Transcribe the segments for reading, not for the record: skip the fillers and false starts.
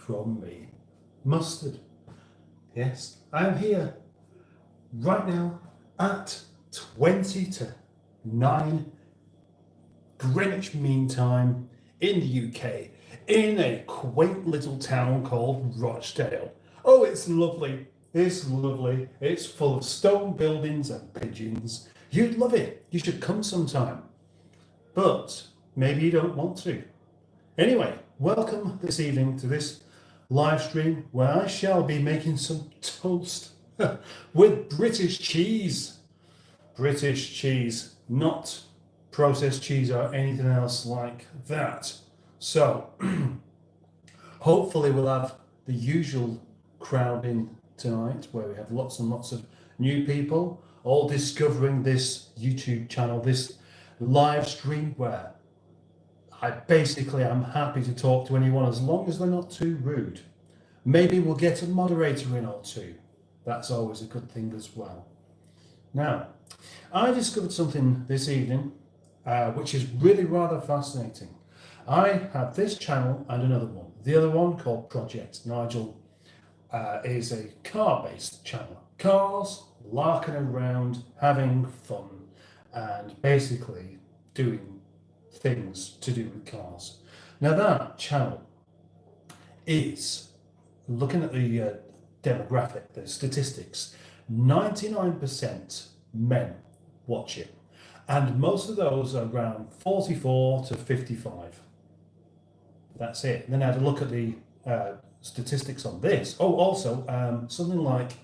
from me. Mustard. Yes, I am here right now at 20 to 9 Greenwich Mean Time in the UK, in a quaint little town called Rochdale. Oh, it's lovely. It's lovely. It's full of stone buildings and pigeons. You'd love it. You should come sometime. But maybe you don't want to. Anyway, welcome this evening to this live stream where I shall be making some toast with British cheese. British cheese, not processed cheese or anything else like that. So, hopefully we'll have the usual crowd in tonight where we have lots and lots of new people all discovering this YouTube channel, this live stream where I basically am happy to talk to anyone as long as they're not too rude. Maybe we'll get a moderator in or two. That's always a good thing as well. Now, I discovered something this evening which is really rather fascinating. I have this channel and another one. The other one called Project Nigel is a car-based channel. Cars, larking around, having fun, and basically doing things to do with cars. Now that channel is, looking at the demographic, the statistics, 99% men watch it. And most of those are around 44 to 55. That's it. And then I had a look at the statistics on this. Oh, also something like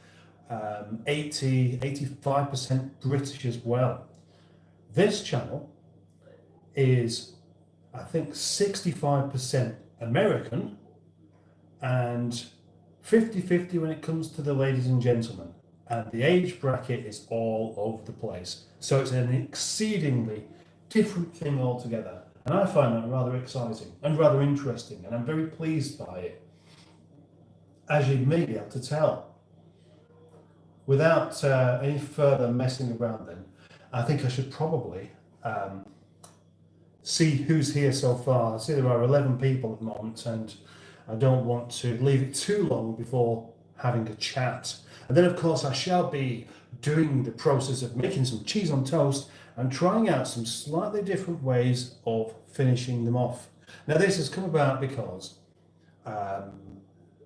85% British as well. This channel is, I think, 65% American and 50-50 when it comes to the ladies and gentlemen. And the age bracket is all over the place. So it's an exceedingly different thing altogether. And I find that rather exciting and rather interesting, and I'm very pleased by it. As you may be able to tell. Without any further messing around then, I think I should probably see who's here so far. I see there are 11 people at the moment, and I don't want to leave it too long before having a chat. And then, of course, I shall be doing the process of making some cheese on toast and trying out some slightly different ways of finishing them off. Now, this has come about because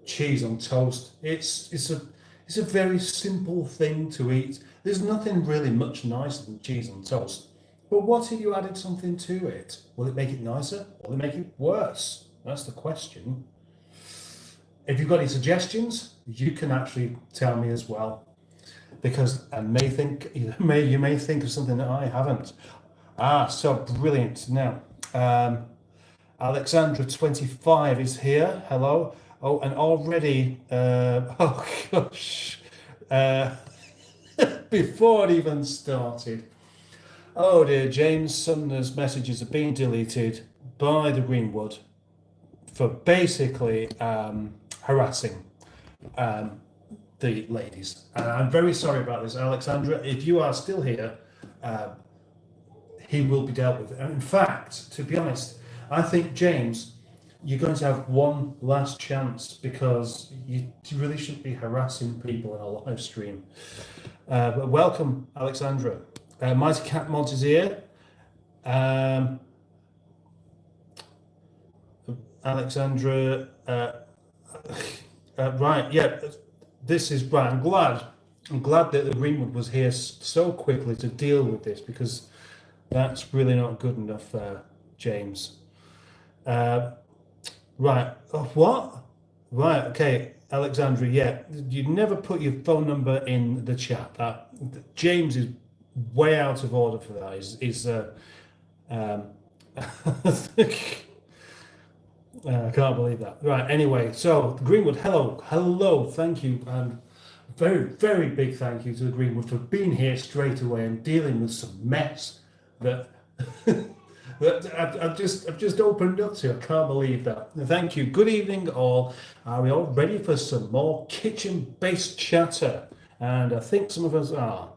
cheese on toast, it's a very simple thing to eat. There's nothing really much nicer than cheese on toast. But what if you added something to it? Will it make it nicer? Will it make it worse? That's the question. If you've got any suggestions, you can actually tell me as well, because I may think you may think of something that I haven't. So brilliant. Now, Alexandra 25 is here. Hello. Oh, and already, oh gosh, before it even started. Oh dear, James Sumner's messages have been deleted by the Greenwood for basically harassing the ladies. I'm very sorry about this, Alexandra. If you are still here, he will be dealt with. In fact, to be honest, I think, James, you're going to have one last chance, because you really shouldn't be harassing people in a live stream. But welcome, Alexandra. Mighty Cat Mods is here. Alexandra, right, yeah, this is right. I'm glad that the Greenwood was here so quickly to deal with this, because that's really not good enough, James. Right, what? Right, okay, Alexandra, yeah, you never put your phone number in the chat. James is way out of order for that. I can't believe that. Right, anyway, so Greenwood, hello, thank you, and very, very big thank you to the Greenwood for being here straight away and dealing with some mess that that I've just opened up to. I can't believe that. Thank you. Good evening, all. Are we all ready for some more kitchen-based chatter? And I think some of us are.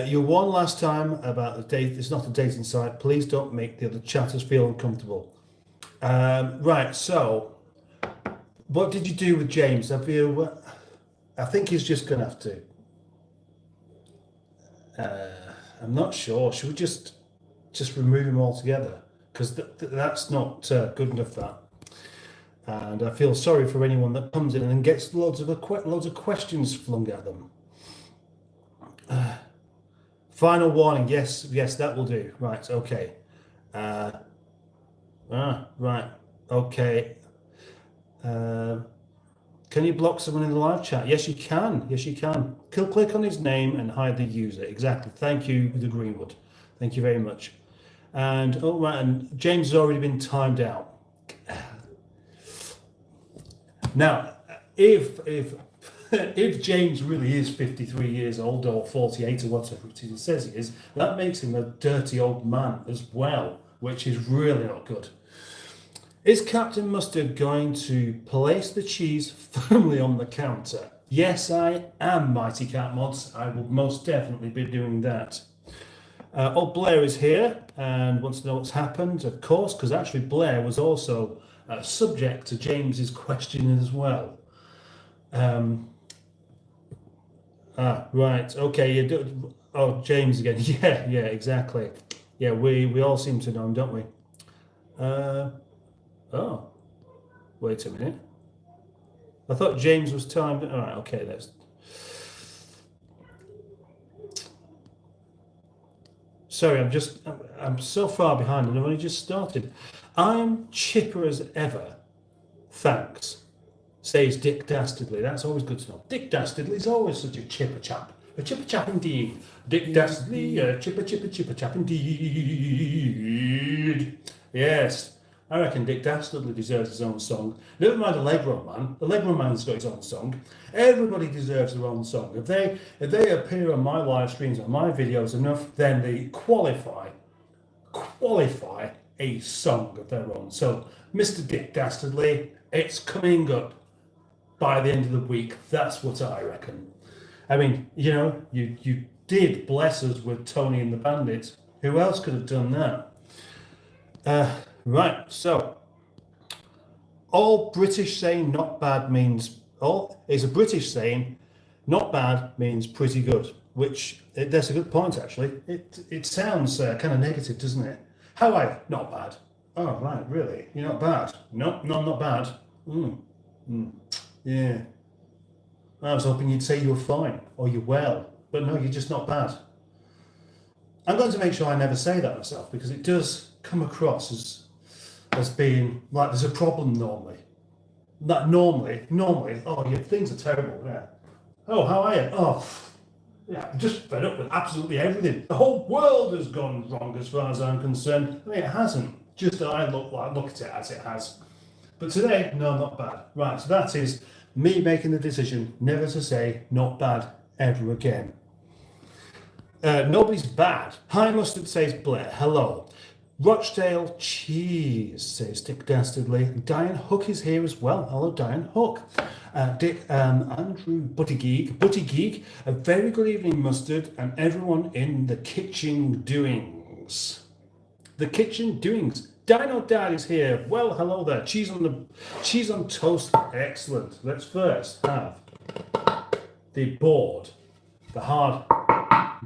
You won last time about the date. It's not a dating site. Please don't make the other chatters feel uncomfortable. Right, so What did you do with James? I think he's just going to have to. I'm not sure. Should we just remove him altogether? Because that's not good enough. That. And I feel sorry for anyone that comes in and gets loads of questions flung at them. Final warning. Yes, that will do. Right. Okay. Right. Okay. Can you block someone in the live chat? Yes, you can. Yes, you can. Click on his name and hide the user. Exactly. Thank you, the Greenwood. Thank you very much. And and James has already been timed out. Now, if James really is 53 years old or 48 or whatever it says he is, that makes him a dirty old man as well, which is really not good. Is Captain Mustard going to place the cheese firmly on the counter? Yes, I am, Mighty Cat Mods. I will most definitely be doing that. Old Blair is here and wants to know what's happened, of course, because actually Blair was also subject to James's questioning as well. Right, okay, you do. Oh, James again. Yeah, exactly. Yeah, we all seem to know him, don't we? Oh, wait a minute. I thought James was timed. All right, okay, that's. Sorry, I'm so far behind and I've only just started. I'm chipper as ever. Thanks, says Dick Dastardly. That's always good to know. Dick Dastardly's always such a chipper chap. A chipper chap indeed. Dick Dastardly, chipper chap indeed. Yes. I reckon Dick Dastardly deserves his own song. Never mind the Legro Man. The Legro Man's got his own song. Everybody deserves their own song. If they appear on my live streams or my videos enough, then they qualify a song of their own. So, Mr. Dick Dastardly, it's coming up by the end of the week. That's what I reckon. I mean, you did bless us with Tony and the Bandits. Who else could have done that? Right, so all British saying not bad means is a British saying not bad means pretty good, which that's a good point actually. It sounds kind of negative, doesn't it? How are you? Not bad. Oh right, really? You're not bad? No, not bad. Yeah. I was hoping you'd say you were fine or you're well, but no, you're just not bad. I'm going to make sure I never say that myself because it does come across as being like there's a problem normally. That normally, oh yeah, things are terrible. Yeah. Oh, how are you? Oh, yeah, I'm just fed up with absolutely everything. The whole world has gone wrong as far as I'm concerned. I mean, it hasn't. Just that I look at it as it has. But today, no, not bad. Right, so that is me making the decision never to say not bad ever again. Nobody's bad. Hi, Mustard, says Blair. Hello. Rochdale cheese, says Dick Dastardly. Diane Hook is here as well. Hello, Diane Hook. Andrew Butty Geek. A very good evening, Mustard, and everyone in the kitchen doings. The kitchen doings. Dino Dad is here. Well, hello there. Cheese on toast. Excellent. Let's first have the hard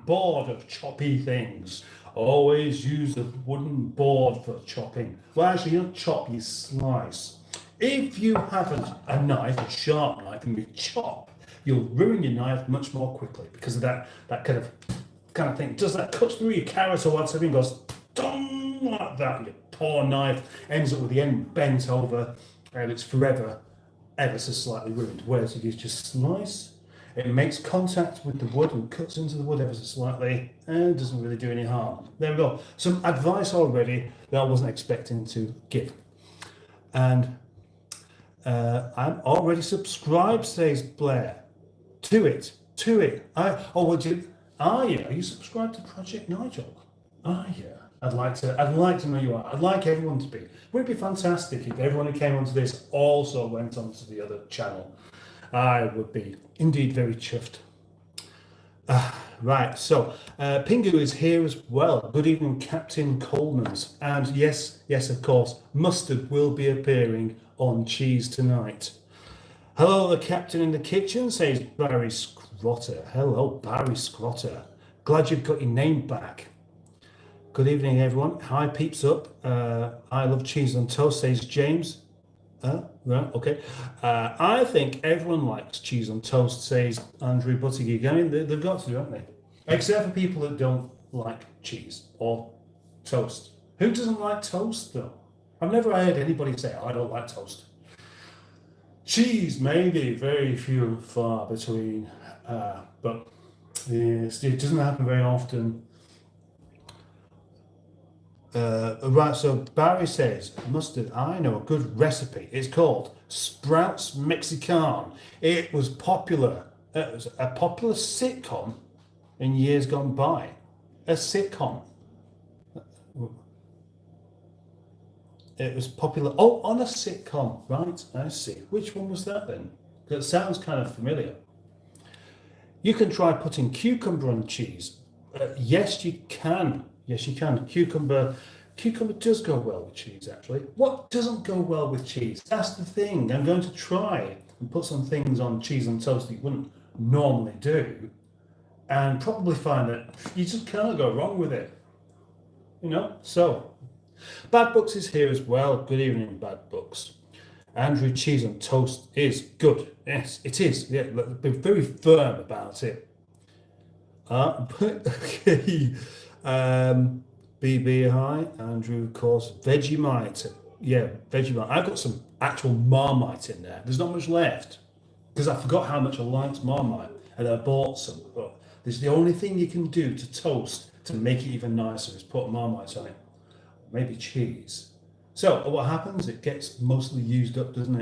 board of choppy things. Always use the wooden board for chopping. Well, actually, you don't chop, you slice. If you have a knife, a sharp knife, and you chop, you'll ruin your knife much more quickly because of that kind of thing. Does that cut through your carrot or whatever and goes dong like that, and your poor knife ends up with the end bent over, and it's forever, ever so slightly ruined. Whereas if you just slice, it makes contact with the wood and cuts into the wood ever so slightly and doesn't really do any harm. There we go. Some advice already that I wasn't expecting to give. And I'm already subscribed, says Blair. To it. Are you subscribed to Project Nigel? Are you? I'd like to know you are. I'd like everyone to be. Would it be fantastic if everyone who came onto this also went onto the other channel? I would be indeed very chuffed. Right, so Pingu is here as well. Good evening, Captain Coleman's. And yes, of course, Mustard will be appearing on Cheese tonight. Hello, the captain in the kitchen, says Barry Scrotter. Hello, Barry Scrotter. Glad you've got your name back. Good evening, everyone. Hi, peeps up. I love cheese on toast, says James. Right, okay. I think everyone likes cheese on toast, says Andrew Buttigieg. I mean, they've got to, haven't they? Except for people that don't like cheese or toast. Who doesn't like toast, though? I've never heard anybody say, I don't like toast. Cheese, maybe, very few and far between. But yes, it doesn't happen very often. Right, so Barry says, mustard, I know a good recipe. It's called Sprouts Mexican. It was popular. It was a popular sitcom in years gone by. A sitcom. It was popular. Oh, on a sitcom. Right, I see. Which one was that then? That sounds kind of familiar. You can try putting cucumber on cheese. Yes, you can. Yes, you can. Cucumber does go well with cheese, actually. What doesn't go well with cheese? That's the thing. I'm going to try and put some things on cheese and toast that you wouldn't normally do, and probably find that you just can't go wrong with it. You know? So, Bad Books is here as well. Good evening, Bad Books. Andrew, cheese on toast is good. Yes, it is. Yeah, be very firm about it. Okay. BB, hi. Andrew, of course. Vegemite. Yeah, Vegemite. I've got some actual Marmite in there. There's not much left because I forgot how much I liked Marmite and I bought some. But this is the only thing you can do to toast to make it even nicer is put Marmite on it. Maybe cheese. So what happens? It gets mostly used up, doesn't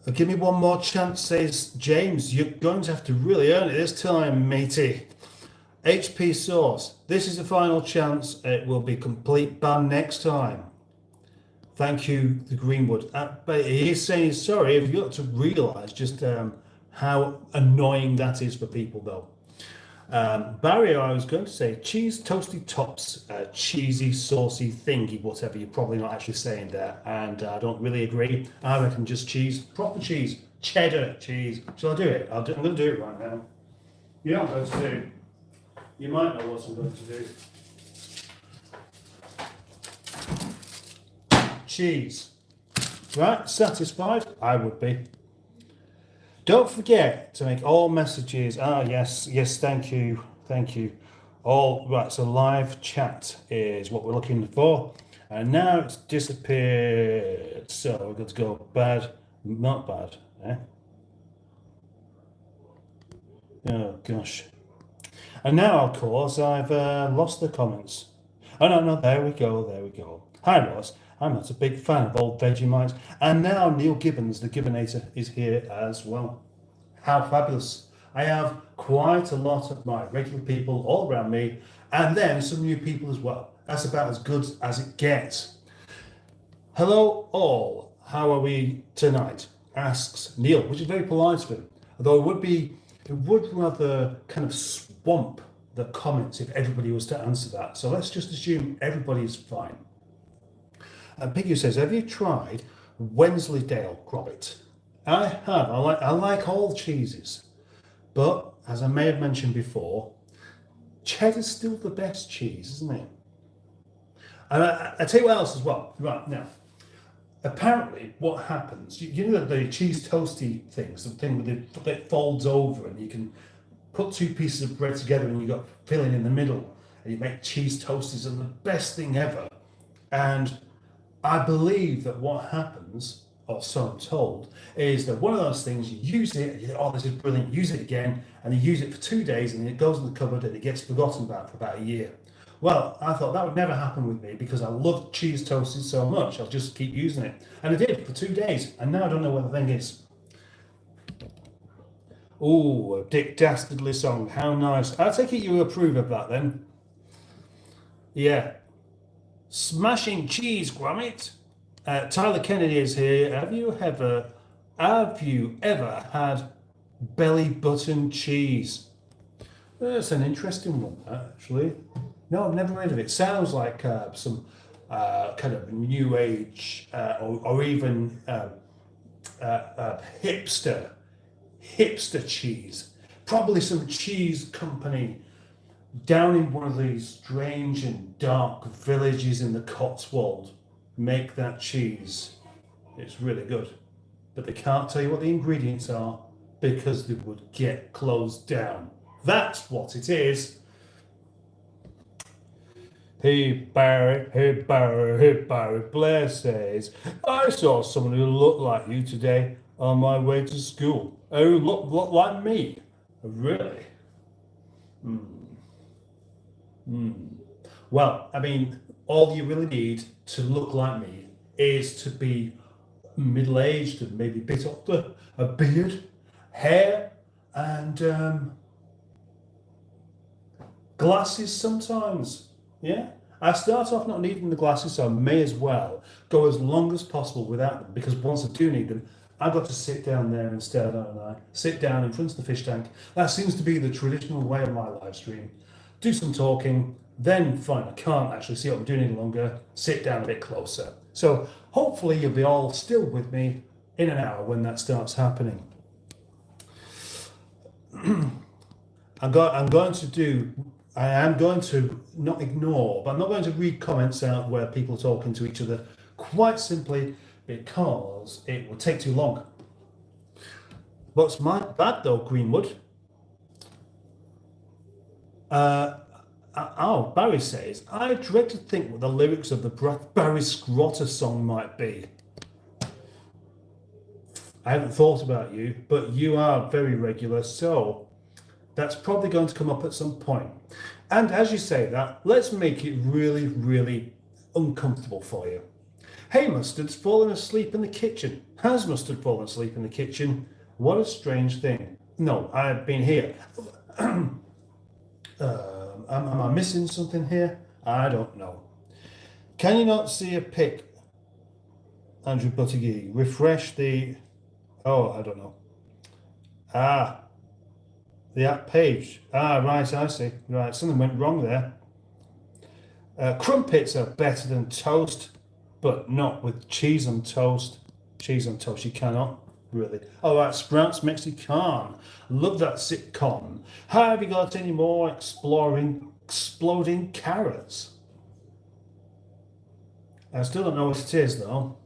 it? Give me one more chance, says James. You're going to have to really earn it this time, matey. HP Sauce. This is the final chance. It will be complete ban next time. Thank you, the Greenwood. But he is saying sorry. You've got to realise just how annoying that is for people, though. Barry, I was going to say cheese toasty tops, cheesy saucy thingy, whatever. You're probably not actually saying there, and I don't really agree. I reckon just cheese, proper cheese, cheddar cheese. Shall I do it? I'm going to do it right now. You know what I'm going to do. You might know what I'm going to do. Cheese. Right, satisfied? I would be. Don't forget to make all messages. Yes, thank you. All right, so live chat is what we're looking for. And now it's disappeared. So we're going to go bad, not bad. Oh, gosh. And now, of course, I've lost the comments. Oh, no, there we go. Hi, Ross. I'm not a big fan of old Vegemites. And now Neil Gibbons, the Gibbonator, is here as well. How fabulous. I have quite a lot of my regular people all around me, and then some new people as well. That's about as good as it gets. Hello, all. How are we tonight? Asks Neil, which is very polite of him. Although it would rather kind of swamp the comments if everybody was to answer that. So let's just assume everybody is fine. Piggy says, have you tried Wensleydale Grobit? I have. I like all cheeses, but as I may have mentioned before, cheddar's still the best cheese, isn't it? And I tell you what else as well. Right now, apparently, what happens? You know the cheese toasty things, the thing that folds over, and you can put two pieces of bread together, and you got filling in the middle, and you make cheese toasties, and the best thing ever. And I believe that what happens, or so I'm told, is that one of those things, you use it, and you think, oh, this is brilliant, use it again, and you use it for 2 days, and it goes in the cupboard, and it gets forgotten about for about a year. Well, I thought that would never happen with me because I love cheese toasted so much, I'll just keep using it. And I did for 2 days, and now I don't know what the thing is. Oh, a Dick Dastardly song, how nice. I take it you approve of that then? Yeah. Smashing cheese, Gromit. Tyler Kennedy is here. Have you ever had belly button cheese? That's an interesting one, actually. No, I've never heard of it. Sounds like some kind of new age or even hipster cheese. Probably some cheese company down in one of these strange and dark villages in the Cotswold make that cheese. It's really good. But they can't tell you what the ingredients are because they would get closed down. That's what it is. Hey Barry, hey Barry, hey Barry, Blair says, I saw someone who looked like you today on my way to school. Who looked like me. Really? Well, I mean, all you really need to look like me is to be middle-aged and maybe a bit older, a beard, hair, and glasses sometimes. Yeah, I start off not needing the glasses, so I may as well go as long as possible without them, because once I do need them, I've got to sit down there instead, don't I? Sit down in front of the fish tank. That seems to be the traditional way of my live stream. Do some talking, then fine, I can't actually see what I'm doing any longer, sit down a bit closer. So hopefully you'll be all still with me in an hour when that starts happening. I am going to not ignore, but I'm not going to read comments out where people are talking to each other, quite simply because it will take too long. What's my bad though, Greenwood? Barry says, I dread to think what the lyrics of the Barry Scrotter song might be. I haven't thought about you, but you are very regular, so that's probably going to come up at some point. And as you say that, let's make it really, really uncomfortable for you. Hey, Mustard's fallen asleep in the kitchen. Has Mustard fallen asleep in the kitchen? What a strange thing. No, I've been here. Am I missing something here? I don't know. Can you not see a pic, Andrew Buttigieg? Refresh the... Oh, I don't know. The app page. Right, I see. Right, something went wrong there. Crumpets are better than toast, but not with cheese on toast. Cheese on toast, you cannot, really. Oh, right, Sprouts Mexican. Love that sitcom. Have you got any more exploding carrots? I still don't know what it is, though.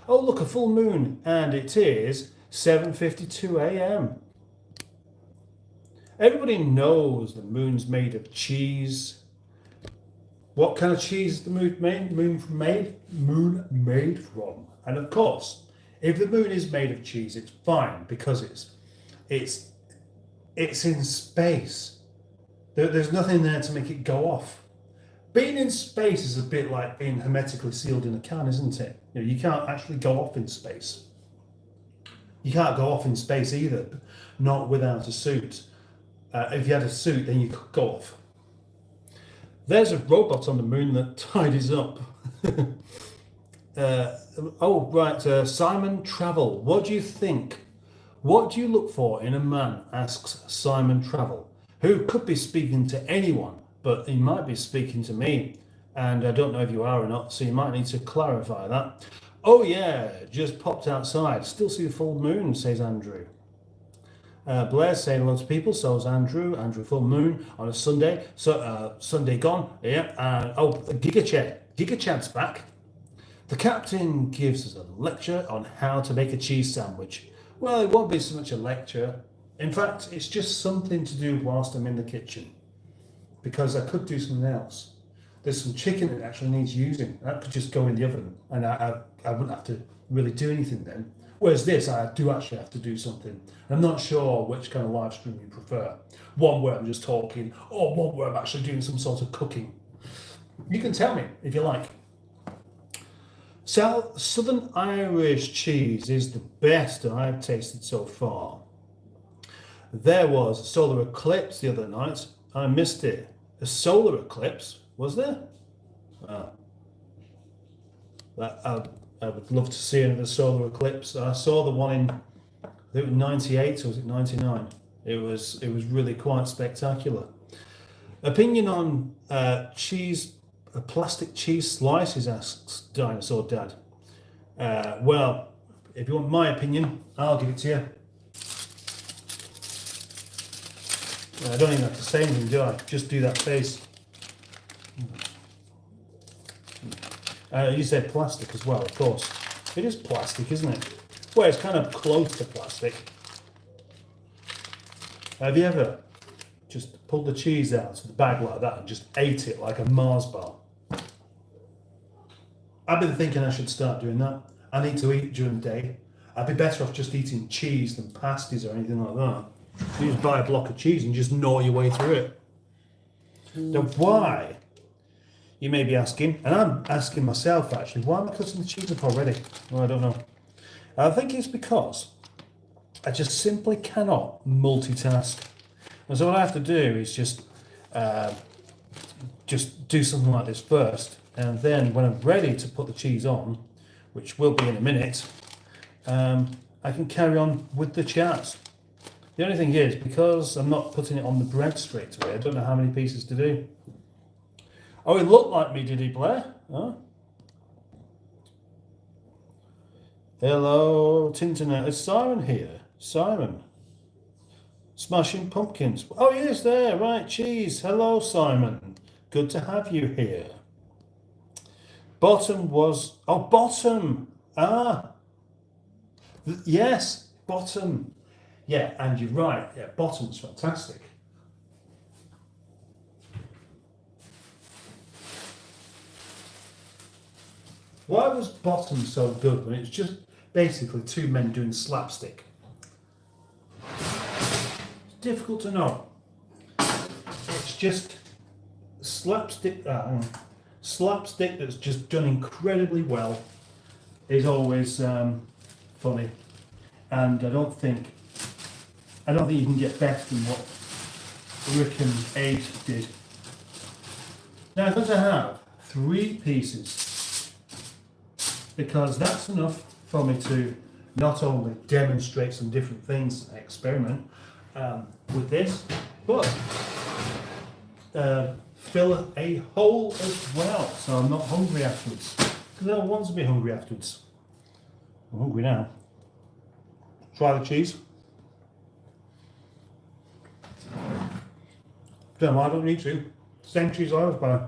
Oh, look, a full moon, and it is 7:52 a.m. Everybody knows the moon's made of cheese. What kind of cheese is the moon made from? And of course, if the moon is made of cheese, it's fine because it's in space. There's nothing there to make it go off. Being in space is a bit like being hermetically sealed in a can, isn't it? You can't actually go off in space. You can't go off in space either, not without a suit. If you had a suit, then you could go off. There's a robot on the moon that tidies up. Simon Travel. What do you think? What do you look for in a man? Asks Simon Travel, who could be speaking to anyone, but he might be speaking to me. And I don't know if you are or not, so you might need to clarify that. Oh yeah, just popped outside. Still see the full moon, says Andrew. Blair's saying lots of people, so is Andrew. Andrew, full moon on a Sunday. So Sunday gone. Yeah. Giga Chad's back. The captain gives us a lecture on how to make a cheese sandwich. Well, it won't be so much a lecture. In fact, it's just something to do whilst I'm in the kitchen, because I could do something else. There's some chicken that actually needs using. That could just go in the oven, and I wouldn't have to really do anything then. Whereas this, I do actually have to do something. I'm not sure which kind of live stream you prefer. One where I'm just talking, or one where I'm actually doing some sort of cooking. You can tell me if you like. Southern Irish cheese is the best I've tasted so far. There was a solar eclipse the other night. I missed it. A solar eclipse? Was there? I would love to see another solar eclipse. I saw the one in, I think it was 98 or was it 99? It was really quite spectacular. Opinion on plastic cheese slices, asks Dinosaur Dad. Well, If you want my opinion, I'll give it to you. I don't even have to say anything, do I? Just do that face. You said plastic as well, of course. It is plastic, isn't it? Well, it's kind of close to plastic. Have you ever just pulled the cheese out of the bag like that and just ate it like a Mars bar? I've been thinking I should start doing that. I need to eat during the day. I'd be better off just eating cheese than pasties or anything like that. You just buy a block of cheese and just gnaw your way through it. Now why, you may be asking, and I'm asking myself actually, why am I cutting the cheese up already? Well, I don't know. I think it's because I just simply cannot multitask. And so what I have to do is just do something like this first, and then when I'm ready to put the cheese on, which will be in a minute, I can carry on with the chat. The only thing is, because I'm not putting it on the bread straight away, I don't know how many pieces to do. Oh, it looked like me, did he, Blair? Huh? Hello, Tinternet. Is Simon here? Simon. Smashing Pumpkins. Oh, he is there. Right, cheese. Hello, Simon. Good to have you here. Bottom was... Oh, bottom. Ah. Yes, bottom. Yeah, and you're right. Yeah, bottom's fantastic. Why was bottom so good when it's just basically two men doing slapstick? It's difficult to know. It's just slapstick. Slapstick that's just done incredibly well is always funny, and I don't think you can get better than what Rick and Aid did. Now I'm going to have 3 pieces because that's enough for me to not only demonstrate some different things and experiment with this, but fill a hole as well, so I'm not hungry afterwards. Because I don't want to be hungry afterwards. I'm hungry now. Try the cheese. Don't know, I don't need to. Same cheese I always buy.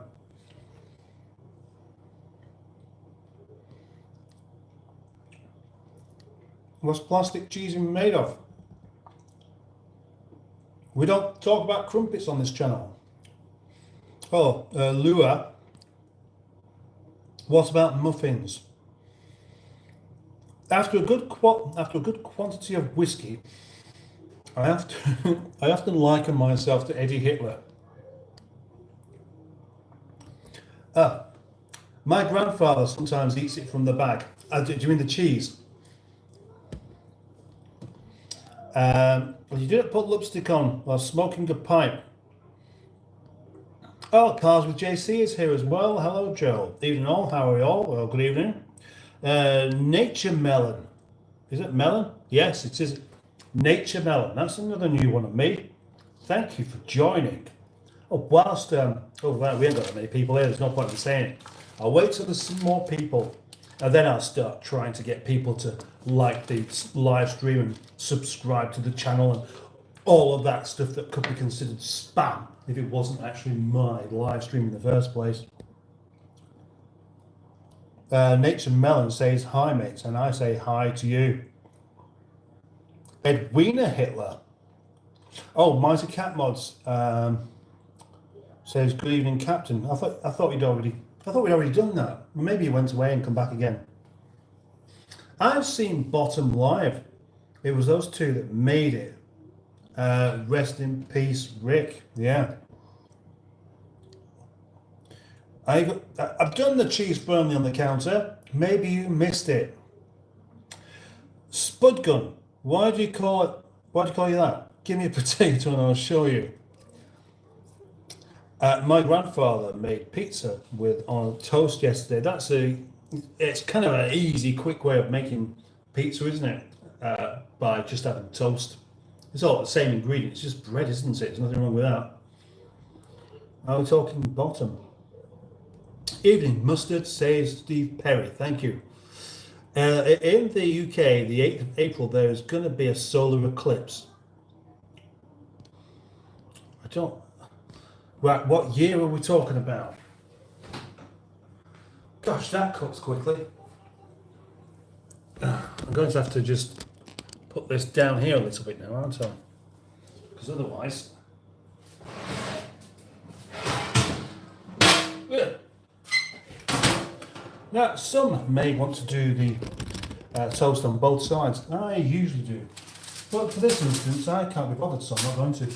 What's plastic cheese made of? We don't talk about crumpets on this channel. Oh, Lua. What about muffins? After a good quantity of whiskey, I often liken myself to Eddie Hitler. My grandfather sometimes eats it from the bag. Do you mean the cheese? You didn't put lipstick on while smoking a pipe. Oh, Cars with JC is here as well. Hello, Joe. Evening all. How are you all? Well, good evening. Nature Melon. Is it melon? Yes, it is. Nature Melon. That's another new one of me. Thank you for joining. Oh, whilst we ain't got that many people here. There's no point in saying it. I'll wait till there's some more people, and then I'll start trying to get people to like the live stream and subscribe to the channel and all of that stuff that could be considered spam if it wasn't actually my live stream in the first place. Nature Melon says hi, mates, and I say hi to you. Edwina Hitler. Oh, Mighty Cat Mods says good evening, Captain. I thought we'd already done that. Maybe he went away and come back again. I've seen Bottom live. It was those two that made it. Rest in peace, Rick. Yeah. I've done the cheese firmly on the counter. Maybe you missed it. Spud gun. Why do you call you that? Give me a potato and I'll show you. My grandfather made pizza on toast yesterday. It's kind of an easy, quick way of making pizza, isn't it? By just having toast. It's all the same ingredients, it's just bread, isn't it? There's nothing wrong with that. Are we talking bottom? Evening, mustard, says Steve Perry. Thank you. In the UK, the 8th of April, there is going to be a solar eclipse. I don't. Right, what year are we talking about? Gosh, that cooks quickly. I'm going to have to just put this down here a little bit now, aren't I? Because otherwise. Yeah. Now, some may want to do the toast on both sides. I usually do. But for this instance, I can't be bothered, so I'm not going to.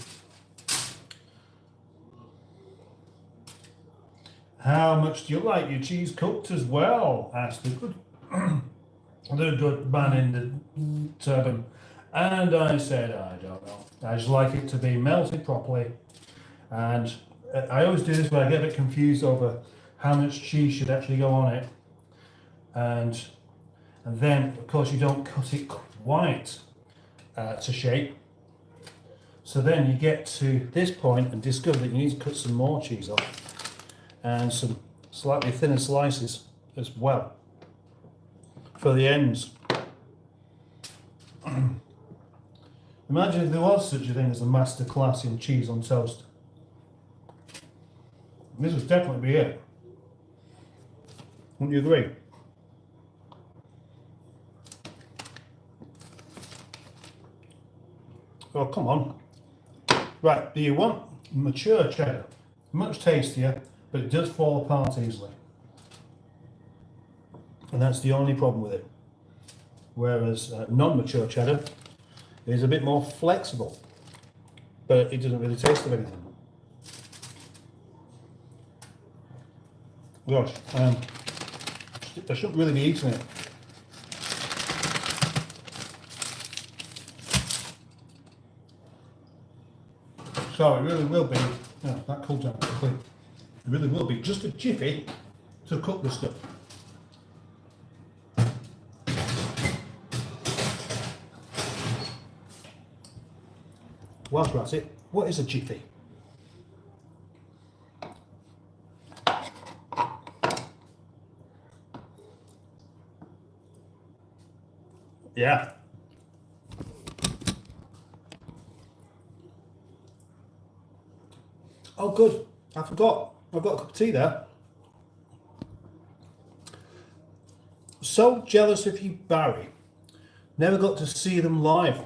How much do you like your cheese cooked as well? Asked the good man in the turban. And I said, I don't know. I just like it to be melted properly. And I always do this, but I get a bit confused over how much cheese should actually go on it. And then, of course, you don't cut it quite to shape. So then you get to this point and discover that you need to cut some more cheese off. And some slightly thinner slices as well for the ends. Imagine if there was such a thing as a master class in cheese on toast. This would definitely be it. Wouldn't you agree? Oh, come on. Right, do you want mature cheddar? Much tastier, but it does fall apart easily. And that's the only problem with it. Whereas non-mature cheddar is a bit more flexible, but it doesn't really taste of anything. Gosh, I shouldn't really be eating it. So it really will be, that cooled down quickly. It really will be just a jiffy to cook the stuff. Whilst we're at it, what is a jiffy? Yeah. Oh, good. I forgot. I've got a cup of tea there. So jealous of you, Barry. Never got to see them live.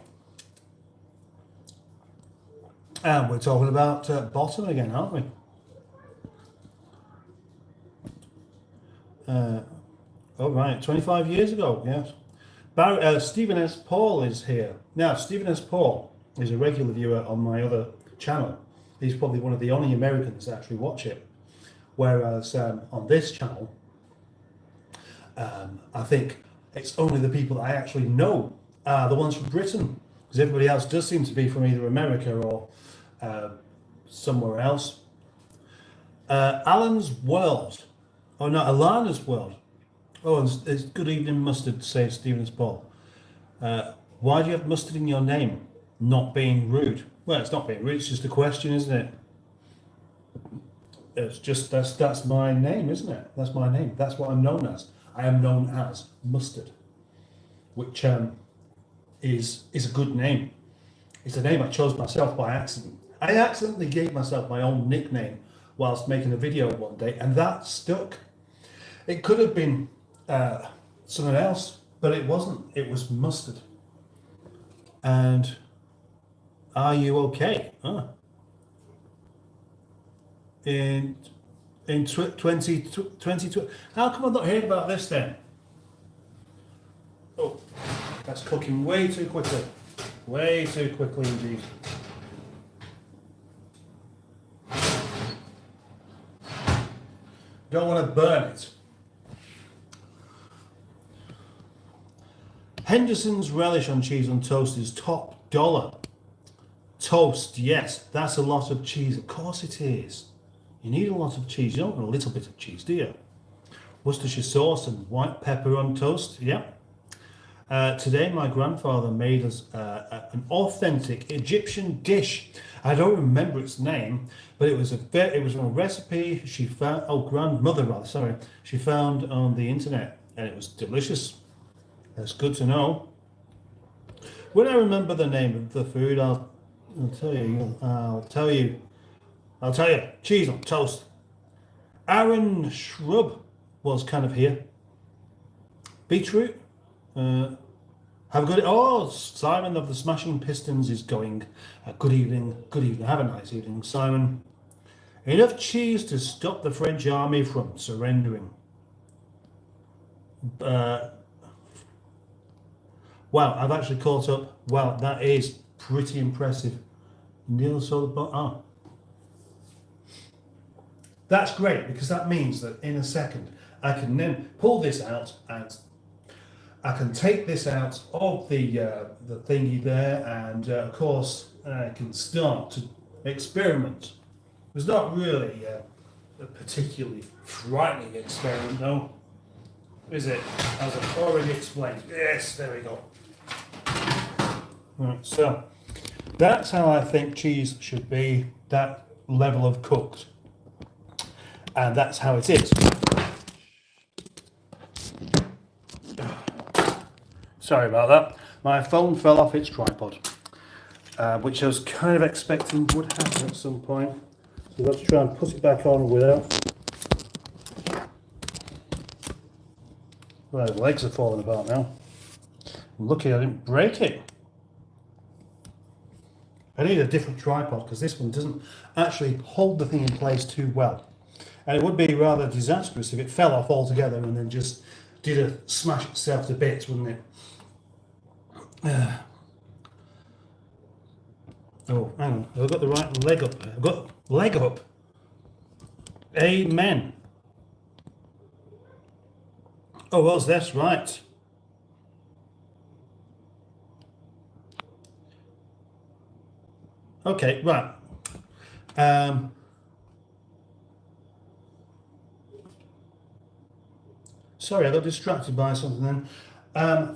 And we're talking about bottom again, aren't we? Oh, right, 25 years ago, yes. Barry, Stephen S. Paul is here. Now, Stephen S. Paul is a regular viewer on my other channel. He's probably one of the only Americans that actually watch it. Whereas on this channel, I think it's only the people that I actually know are the ones from Britain. Because everybody else does seem to be from either America or somewhere else. Alan's World. Oh, no, Alana's World. Oh, and it's good evening mustard, says Stephen S. Paul. Why do you have mustard in your name? Not being rude. Well, it's not being rude, it's just a question, isn't it? It's just, that's my name, isn't it? That's my name. That's what I'm known as. I am known as Mustard, which is a good name. It's a name I chose myself by accident. I accidentally gave myself my own nickname whilst making a video one day, and that stuck. It could have been something else, but it wasn't. It was Mustard. And are you okay? Huh. In 2020, how come I'm not hearing about this then? Oh, that's cooking way too quickly. Way too quickly indeed. Don't want to burn it. Henderson's relish on cheese on toast is top dollar. Toast, yes, that's a lot of cheese. Of course it is. You need a lot of cheese. You don't want a little bit of cheese, do you? Worcestershire sauce and white pepper on toast, yeah. Today my grandfather made us an authentic Egyptian dish. I don't remember its name, but it was a recipe she found, grandmother rather, sorry, she found on the internet, and it was delicious. That's good to know. When I remember the name of the food, I'll tell you. I'll tell you. Cheese on toast. Aaron Shrub was kind of here. Beetroot. Have a good. Oh, Simon of the Smashing Pistons is going. Good evening. Good evening. Have a nice evening, Simon. Enough cheese to stop the French army from surrendering. Wow, I've actually caught up. Wow, that is pretty impressive. Neil saw the oh. That's great because that means that in a second I can then pull this out and I can take this out of the thingy there, and of course I can start to experiment. It's not really a particularly frightening experiment, though, is it? As I've already explained. Yes, there we go. Right, so that's how I think cheese should be, that level of cooked. And that's how it is. Sorry about that. My phone fell off its tripod, which I was kind of expecting would happen at some point. So let's try and put it back on without. Well, the legs are falling apart now. I'm lucky I didn't break it. I need a different tripod because this one doesn't actually hold the thing in place too well. And it would be rather disastrous if it fell off altogether and then just did a smash itself to bits, wouldn't it? Oh, hang on. I've got the right leg up. I've got leg up. Amen. Oh, well, that's right. Okay, right. Sorry, I got distracted by something then.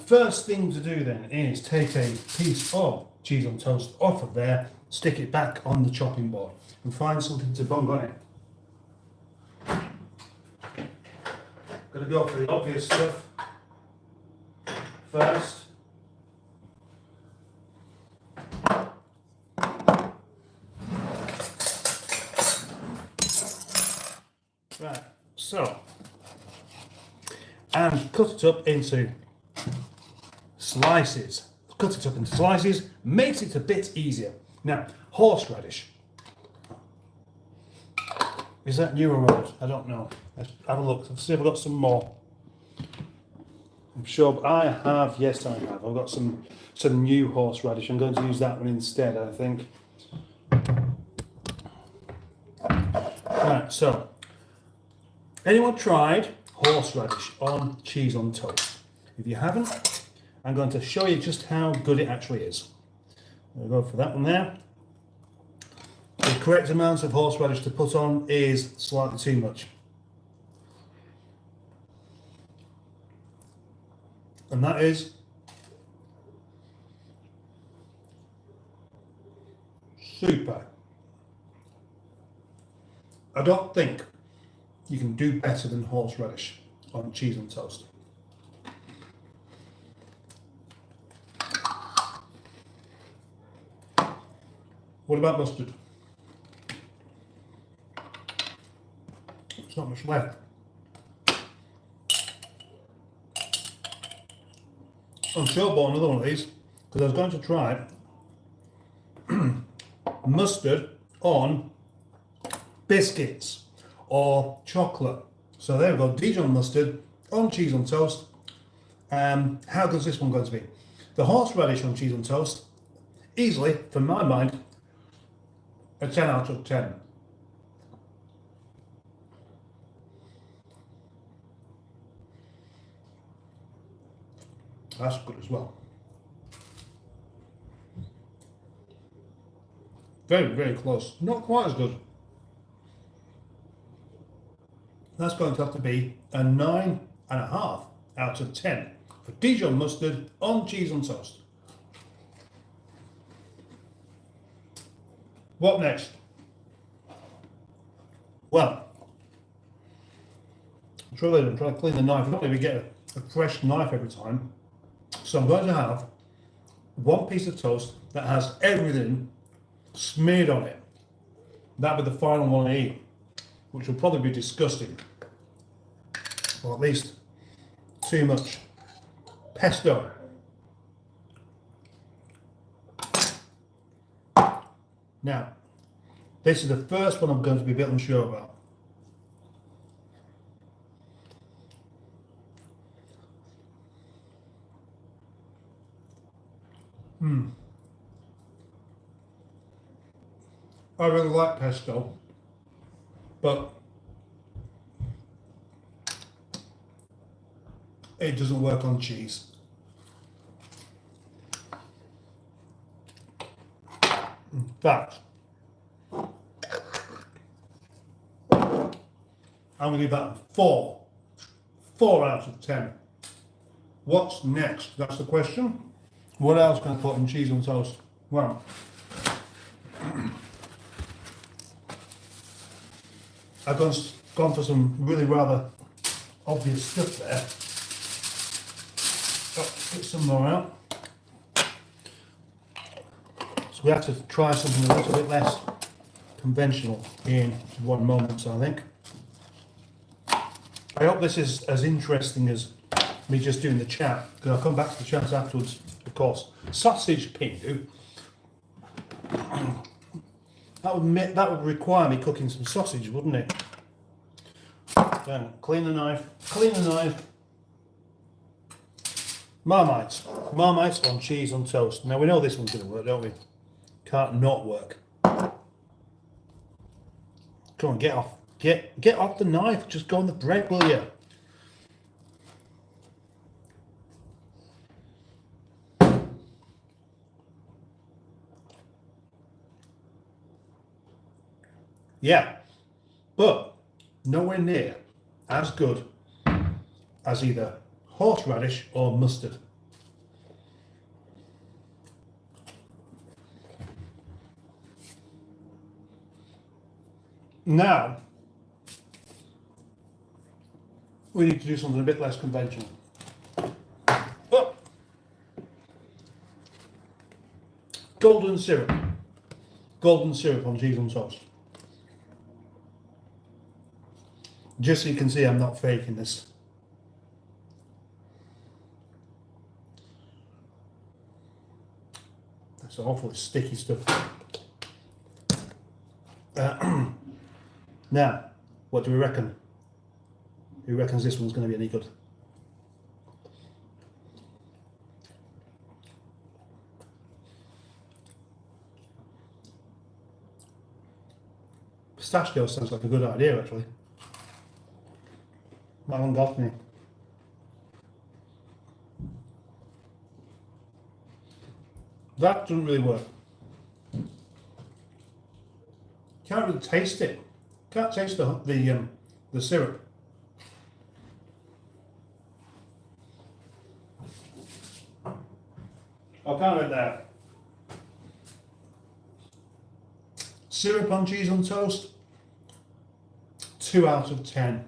First thing to do then is take a piece of cheese on toast off of there, stick it back on the chopping board, and find something to bung on it. Got to go for the obvious stuff first. Right, so, and cut it up into slices. Cut it up into slices, makes it a bit easier. Now, horseradish. Is that new or old? I don't know. Let's have a look. Let's see if I've got some more. I'm sure I have. Yes, I have. I've got some new horseradish. I'm going to use that one instead, I think. Right, so anyone tried horseradish on cheese on toast? If you haven't, I'm going to show you just how good it actually is. I'll go for that one there. The correct amount of horseradish to put on is slightly too much. And that is super. I don't think you can do better than horseradish on cheese on toast. What about mustard? There's not much left. I'm sure I bought another one of these because I was going to try mustard on biscuits or chocolate. So there we go, Dijon mustard on cheese on toast. How good is this one going to be? The horseradish on cheese on toast, easily, from my mind, a 10 out of 10. That's good as well. Very, very close. Not quite as good. That's going to have to be a 9.5 out of 10 for Dijon mustard on cheese on toast. What next? Well, I'm trying to clean the knife. I'm not going to get a fresh knife every time. So I'm going to have one piece of toast that has everything smeared on it. That'll be the final one I eat, which will probably be disgusting. Or at least too much pesto. Now, this is the first one I'm going to be a bit unsure about. I really like pesto, but it doesn't work on cheese. In fact, I'm going to give that a 4. 4 out of 10. What's next? That's the question. What else can I put in cheese on toast? Well, I've gone for some really rather obvious stuff there. Get some more out. So we have to try something a little bit less conventional in one moment, I think. I hope this is as interesting as me just doing the chat, because I'll come back to the chat afterwards, of course. Sausage pindu. That would require me cooking some sausage, wouldn't it? Then clean the knife. Marmite. Marmite on cheese on toast. Now we know this one's going to work, don't we? Can't not work. Come on, get off. Get off the knife. Just go on the bread, will you? Yeah, but nowhere near as good as either horseradish or mustard. Now, we need to do something a bit less conventional. Oh. Golden syrup. Golden syrup on cheese and toast. Just so you can see I'm not faking this. That's awful sticky stuff. Now, what do we reckon? Who reckons this one's going to be any good? Pistachio sounds like a good idea, actually. That one got me. That doesn't really work. Can't really taste it. Can't taste the syrup. I can't read that. Syrup on cheese on toast. 2 out of 10.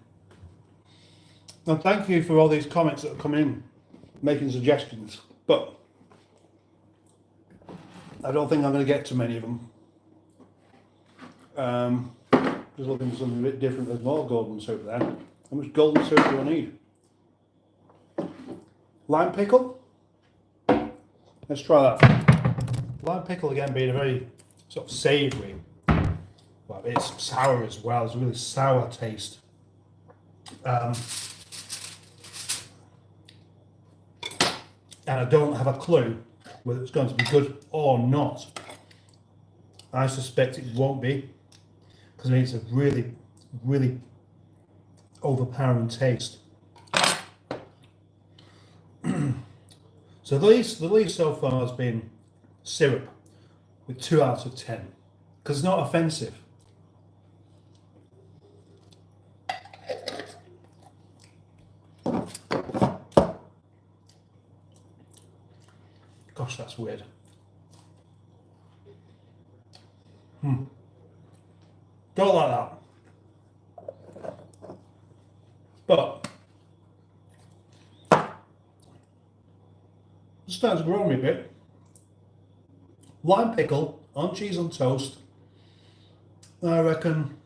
And thank you for all these comments that are coming in, making suggestions. But I don't think I'm going to get to many of them. Just looking for something a bit different. There's more golden syrup there. How much golden syrup do I need? Lime pickle? Let's try that. Lime pickle again being a very sort of savoury. Well, it's sour as well. It's a really sour taste. And I don't have a clue whether it's going to be good or not. I suspect it won't be, because I mean, it's a really, really overpowering taste. So the least so far has been syrup with 2 out of 10, because it's not offensive. Gosh, that's weird. Don't like that. But starting to grow on me a bit. Lime pickle on cheese on toast. I reckon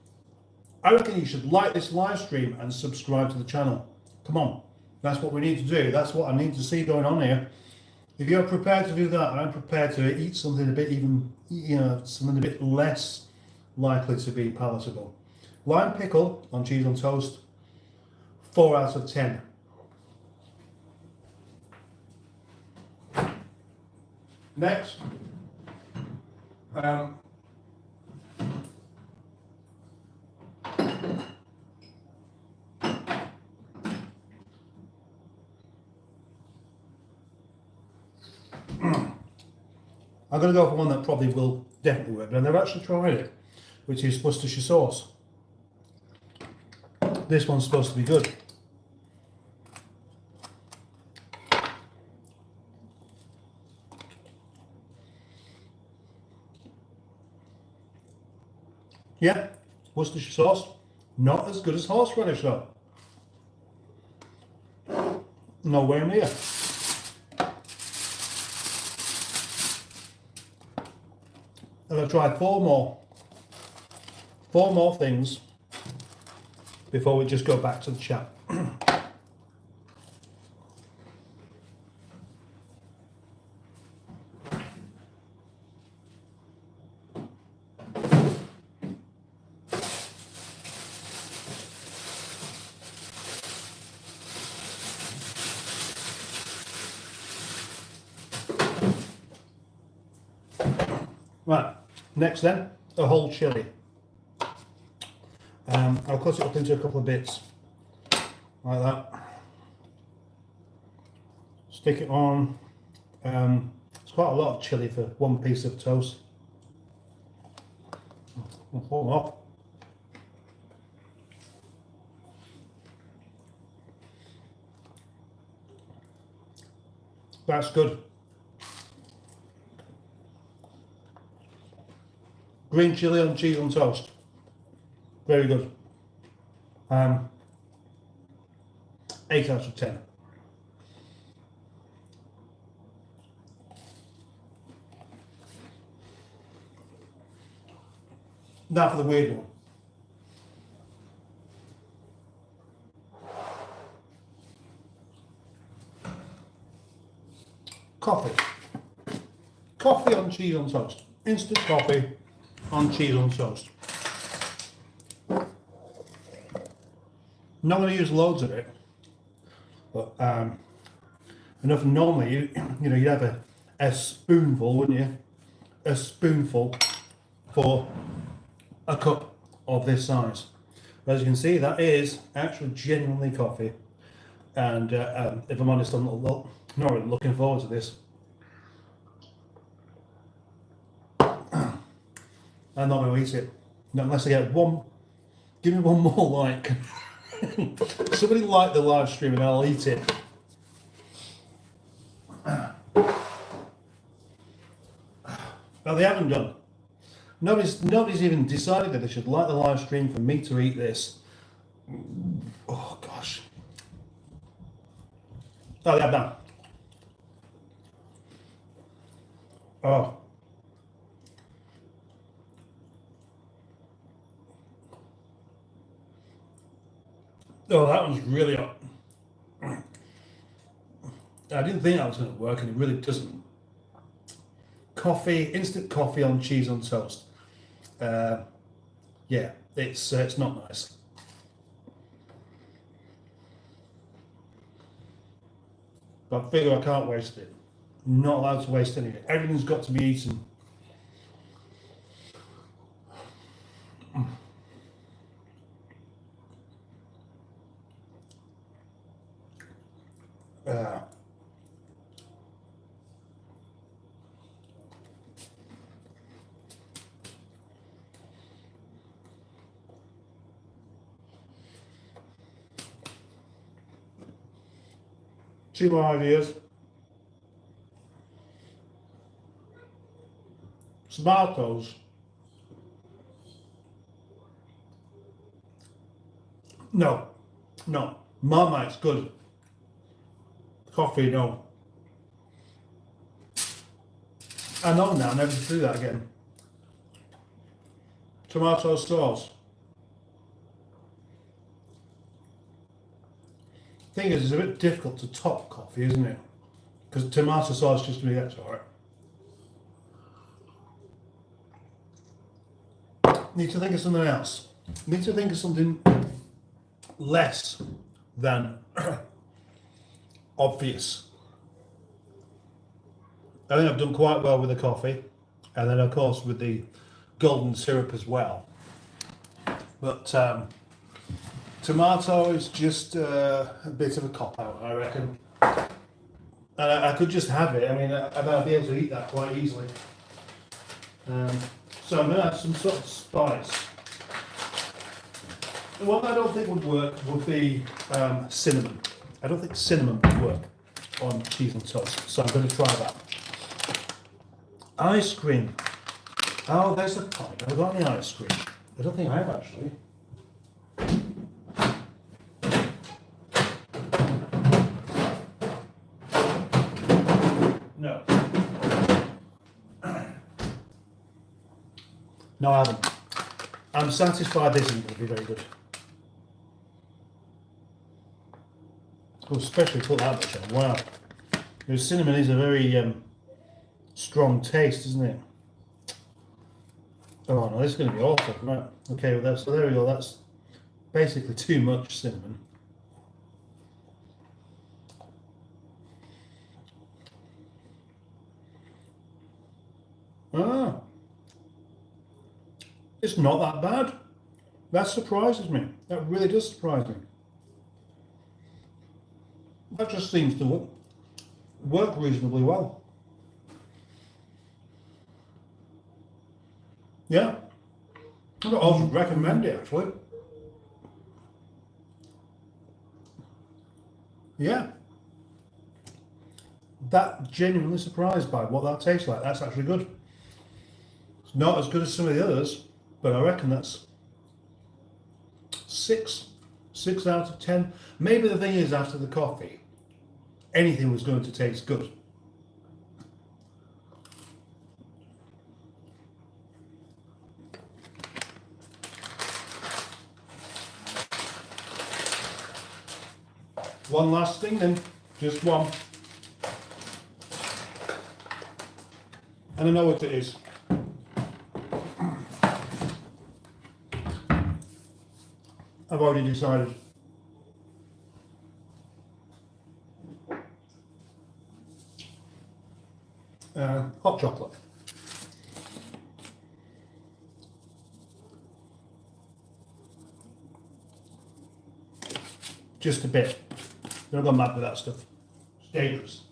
you should like this live stream and subscribe to the channel. Come on, that's what we need to do. That's what I need to see going on here. If you're prepared to do that, I'm prepared to eat something a bit something a bit less likely to be palatable. Lime pickle on cheese on toast, 4 out of 10. Next, I'm going to go for one that probably will definitely work, but I've never actually tried it, which is Worcestershire sauce. This one's supposed to be good. Yeah, Worcestershire sauce, not as good as horseradish though. Nowhere near. And I've tried four more things before we just go back to the chat. Right, next then, a whole chilli. I'll cut it up into a couple of bits, like that. Stick it on. It's quite a lot of chilli for one piece of toast. I'll pull them off. That's good. Green chilli on cheese on toast. Very good. 8 out of 10. Now for the weird one. Coffee. Coffee on cheese on toast. Instant coffee on cheese on toast. Not going to use loads of it, but enough. Normally, you'd have a spoonful, wouldn't you? A spoonful for a cup of this size. But as you can see, that is actually genuinely coffee. And if I'm honest, I'm not really looking forward to this. I'm not going to eat it, not unless I get one. Give me one more like. Somebody like the live stream and I'll eat it. Well, they haven't done. Nobody's even decided that they should like the live stream for me to eat this. Oh gosh. Oh, they have done. Oh. Oh, that one's really hot. I didn't think that was going to work, and it really doesn't. Coffee, instant coffee on cheese on toast. Yeah, it's not nice. But I figure I can't waste it. I'm not allowed to waste any of it. Everything's got to be eaten. Two more ideas. Tomatoes. No. Marmite's good. Coffee, no. I know now, never to do that again. Tomato sauce. Thing is, it's a bit difficult to top coffee, isn't it? Because tomato sauce just to me, that's alright. Need to think of something else. Need to think of something less than obvious. I think I've done quite well with the coffee, and then of course with the golden syrup as well. But tomato is just a bit of a cop-out, I reckon. And I could just have it. I mean, I'd be able to eat that quite easily. So I'm going to add some sort of spice. The one I don't think would work would be cinnamon. I don't think cinnamon would work on cheese and toast, so I'm going to try that. Ice cream. Oh, there's the point. I've got any ice cream. I don't think I have actually. No. No, I haven't. I'm satisfied this isn't going to be very good. Oh, especially put that much on. Wow. Because cinnamon is a very strong taste, isn't it? Oh no, this is going to be awful. Right. Okay, well, so there we go. That's basically too much cinnamon. Ah. It's not that bad. That surprises me. That really does surprise me. That just seems to work reasonably well. Yeah. I would recommend it actually. Yeah. That genuinely surprised by what that tastes like. That's actually good. It's not as good as some of the others, but I reckon that's 6 out of 10. Maybe the thing is, after the coffee, anything was going to taste good. One last thing then, just one. And I know what it is. I've already decided. Hot chocolate. Just a bit. Don't go mad with that stuff. It's dangerous.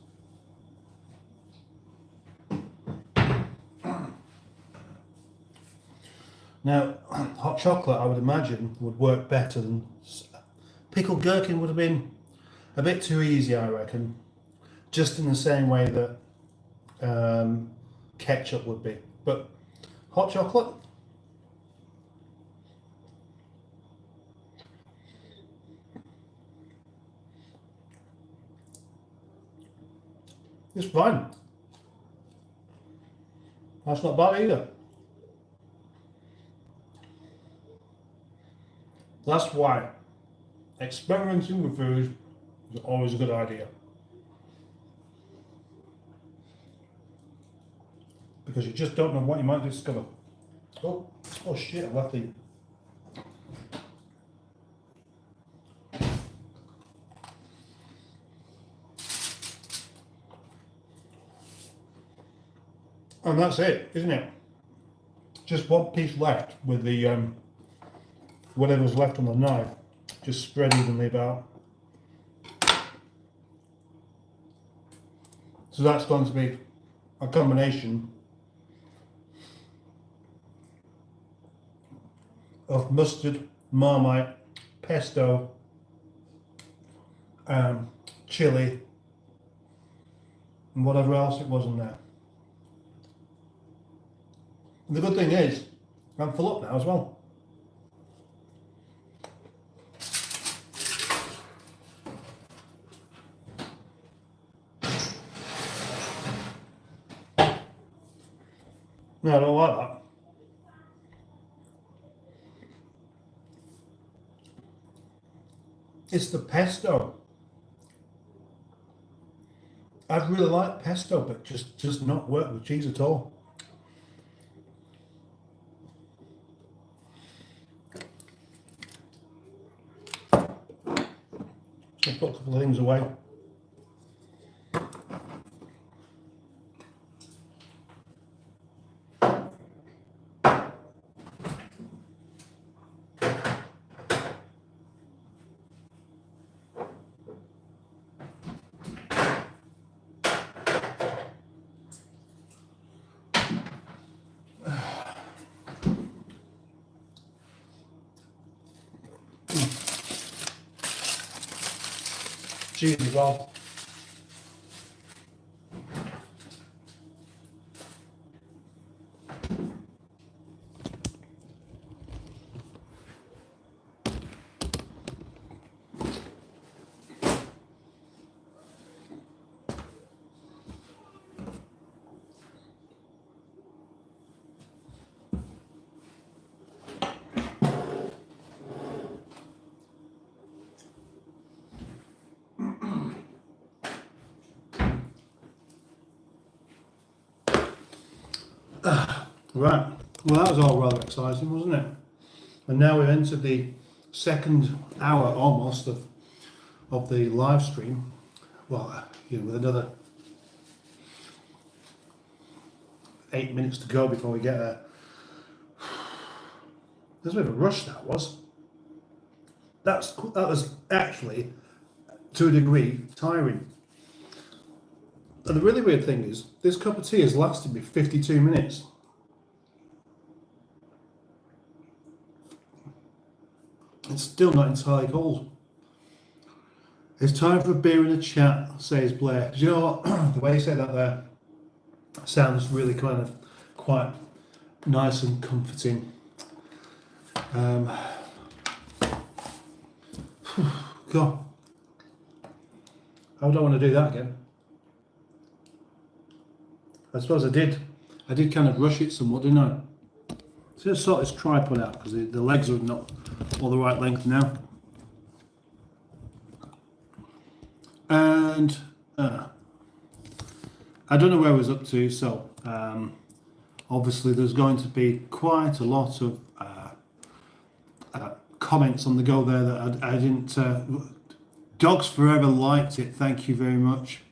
Now, hot chocolate, I would imagine, would work better than pickled gherkin. Would have been a bit too easy, I reckon. Just in the same way that ketchup would be. But hot chocolate, it's fine. That's not bad either. That's why experimenting with food is always a good idea. Because you just don't know what you might discover. Oh shit, I left the... And that's it, isn't it? Just one piece left with the whatever's left on the knife. Just spread evenly about. So that's going to be a combination of mustard, Marmite, pesto, chili, and whatever else it was in there. And the good thing is, I'm full up now as well. No, I don't like that. It's the pesto. I'd really like pesto, but just not work with cheese at all. So I'll put a couple of things away. Cheese as well. Right, well that was all rather exciting, wasn't it? And now we've entered the second hour almost of the live stream. Well, with another 8 minutes to go before we get there. There's a bit of a rush that was. That was actually, to a degree, tiring. And the really weird thing is, this cup of tea has lasted me 52 minutes. It's still not entirely cold. It's time for a beer and a chat, says Blair. Do you know what? The way you say that there sounds really kind of quite nice and comforting. God, I don't want to do that again. I suppose I did kind of rush it somewhat, didn't I? So let's sort this tripod out because the legs are not all the right length now. And I don't know where I was up to, so obviously there's going to be quite a lot of comments on the go there that I didn't. Dogs Forever liked it, thank you very much.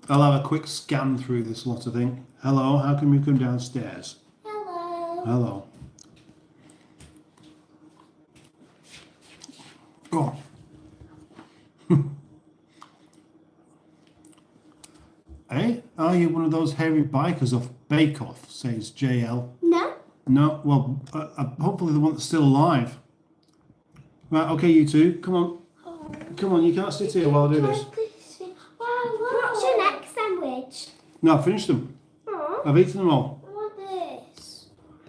I'll have a quick scan through this lot, I think. Hello, how can we come downstairs? Hello. Hello. Oh. Hey, are you one of those hairy bikers off Bake Off, says JL? No. No, well, hopefully the one that's still alive. Right, okay, you two, come on. Oh. Come on, you can't sit here while I do this. What's your next sandwich? No, I've finished them. Oh, I've eaten them all. I want this.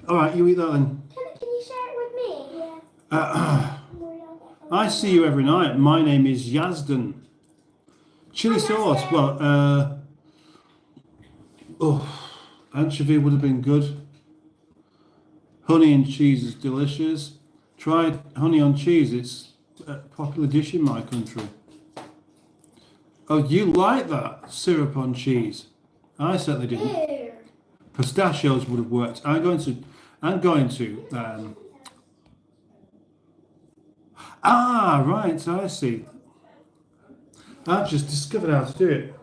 All right, you eat that then. Can you share it with me? Yeah. I see you every night. My name is Yazdan. Chili sauce. Well, anchovy would have been good. Honey and cheese is delicious. Try honey on cheese. It's a popular dish in my country. Oh, you like that syrup on cheese? I certainly didn't. Here. Pistachios would have worked. I'm going to. Right. I see. I've just discovered how to do it.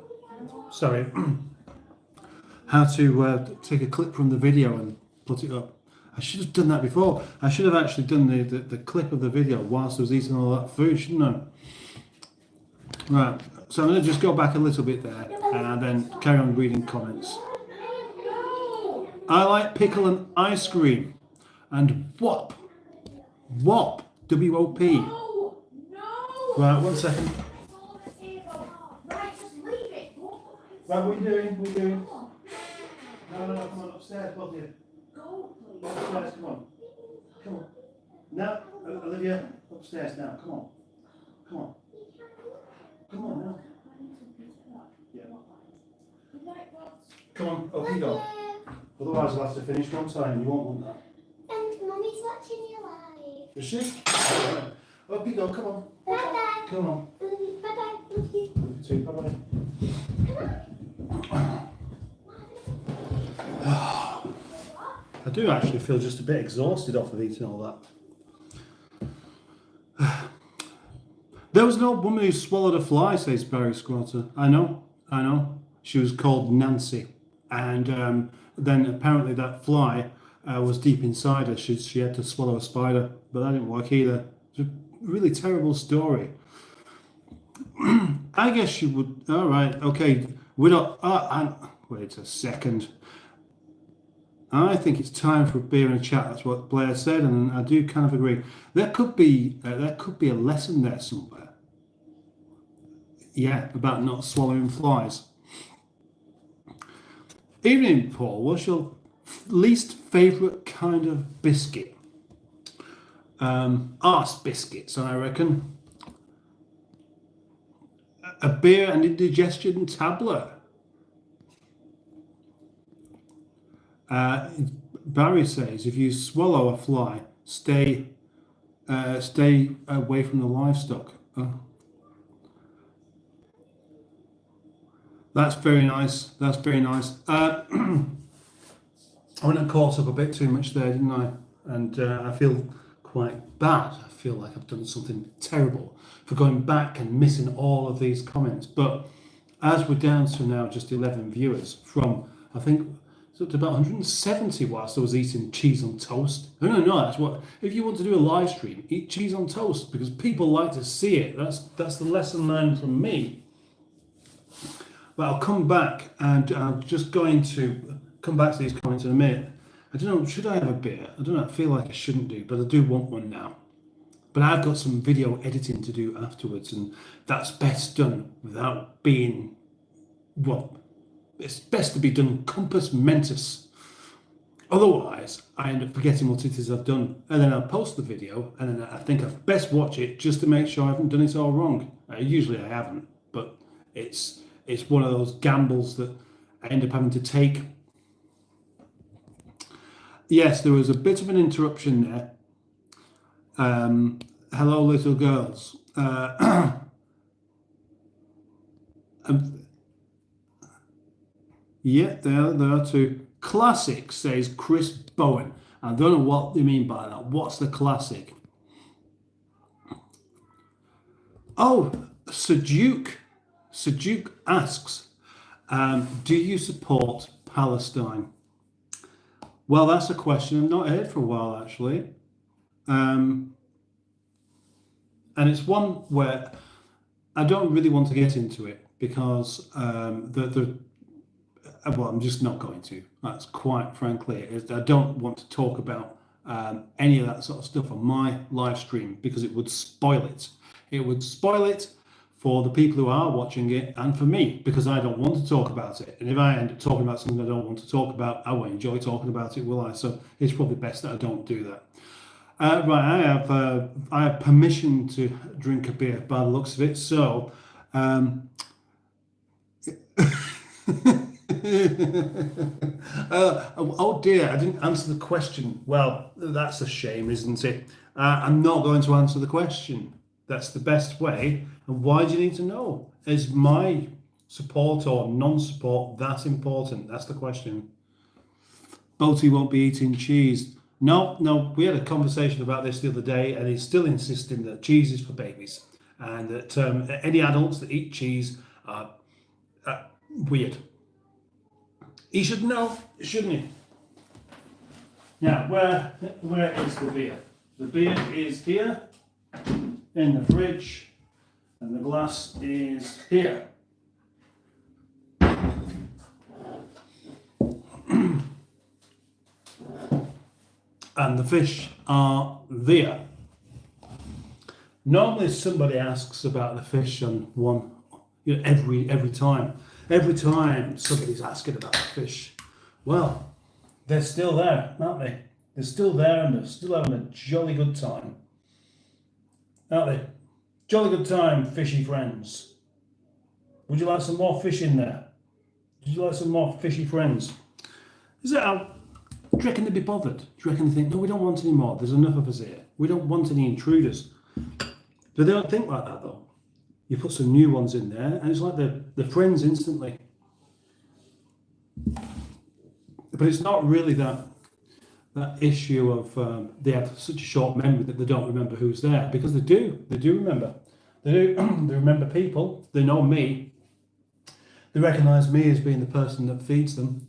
Sorry. How to take a clip from the video and put it up. I should have done that before. I should have actually done the clip of the video whilst I was eating all that food, shouldn't I? Right. So I'm going to just go back a little bit there and then carry on reading comments. I like pickle and ice cream. And WOP. WOP. W-O-P. No. Right, 1 second. Right, just leave it. Right, what are you doing? What are you doing? No, come on, upstairs, both of you. Go, please. Upstairs, come on. Come on. No, Olivia, upstairs now, come on. Come on. Come on now. Yeah. Come on, off you go. Otherwise I'll have to finish one time and you won't want that. And Mummy's watching you live. Is she? Alright. Up you go, come on. Bye-bye. Come on. Bye-bye. Love you. You too, bye-bye. I do actually feel just a bit exhausted off of eating all that. There was an old woman who swallowed a fly, says Barry Squatter. I know. She was called Nancy. And then apparently that fly was deep inside her. She had to swallow a spider, but that didn't work either. It's a really terrible story. I guess she would. All right, okay. We're not. Wait a second. I think it's time for a beer and a chat. That's what Blair said, and I do kind of agree. There could be a lesson there somewhere. Yeah, about not swallowing flies. Evening, Paul. What's your least favourite kind of biscuit? Arse biscuits, I reckon. A beer and indigestion tablet. Barry says, if you swallow a fly, stay away from the livestock. Oh. That's very nice. That's very nice. I went and caught up a bit too much there, didn't I? And I feel quite bad. I feel like I've done something terrible for going back and missing all of these comments. But as we're down to now just 11 viewers from, I think, it's up to about 170 whilst I was eating cheese on toast. No, that's what, if you want to do a live stream, eat cheese on toast because people like to see it. That's the lesson learned from me. But I'll come back and I'm just going to come back to these comments in a minute. I don't know, should I have a beer? I don't know, I feel like I shouldn't do, but I do want one now. But I've got some video editing to do afterwards, and that's best done without being, well, it's best to be done compass mentis. Otherwise, I end up forgetting what it is I've done, and then I'll post the video, and then I think I've best watch it just to make sure I haven't done it all wrong. Usually I haven't, but it's one of those gambles that I end up having to take. Yes, there was a bit of an interruption there. Hello, little girls. Yeah, there are two. Classic, says Chris Bowen. I don't know what they mean by that. What's the classic? Oh, Sajuk asks, do you support Palestine? Well, that's a question I've not heard for a while, actually. And it's one where I don't really want to get into it because well, I'm just not going to. That's quite frankly it. I don't want to talk about any of that sort of stuff on my live stream because it would spoil it. It would spoil it for the people who are watching it and for me because I don't want to talk about it. And if I end up talking about something I don't want to talk about, I won't enjoy talking about it, will I? So it's probably best that I don't do that. Right, I have permission to drink a beer by the looks of it. So, oh dear, I didn't answer the question. Well, that's a shame, isn't it? I'm not going to answer the question. That's the best way. And why do you need to know? Is my support or non-support that important? That's the question. Boaty won't be eating cheese. No, we had a conversation about this the other day, and he's still insisting that cheese is for babies, and that any adults that eat cheese are weird. He should know, shouldn't he? Now, where is the beer? The beer is here, in the fridge, and the glass is here. And the fish are there. Normally somebody asks about the fish on one, every time. Every time somebody's asking about the fish. Well, they're still there, aren't they? They're still there and they're still having a jolly good time. Aren't they? Jolly good time, fishy friends. Would you like some more fish in there? Would you like some more fishy friends? Is that how? Do you reckon they'd be bothered? Do you reckon they think, no, we don't want any more. There's enough of us here. We don't want any intruders. But they don't think like that, though. You put some new ones in there, and it's like they're friends instantly. But it's not really that issue of they have such a short memory that they don't remember who's there, because they do remember. They remember people. They know me. They recognise me as being the person that feeds them,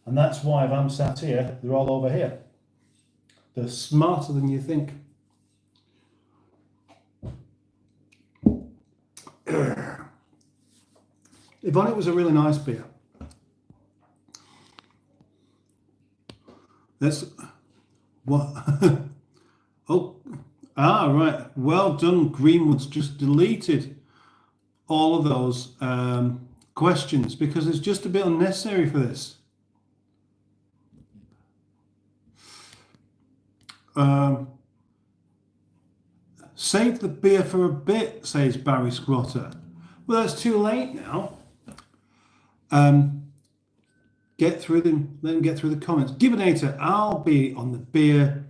and that's why if I'm sat here, they're all over here. They're smarter than you think. If only it was a really nice beer. That's what. Right. Well done. Greenwood's just deleted all of those questions because it's just a bit unnecessary for this. Save the beer for a bit, says Barry Scrotter. Well, that's too late now. Let them get through the comments. Gibbonator, I'll be on the beer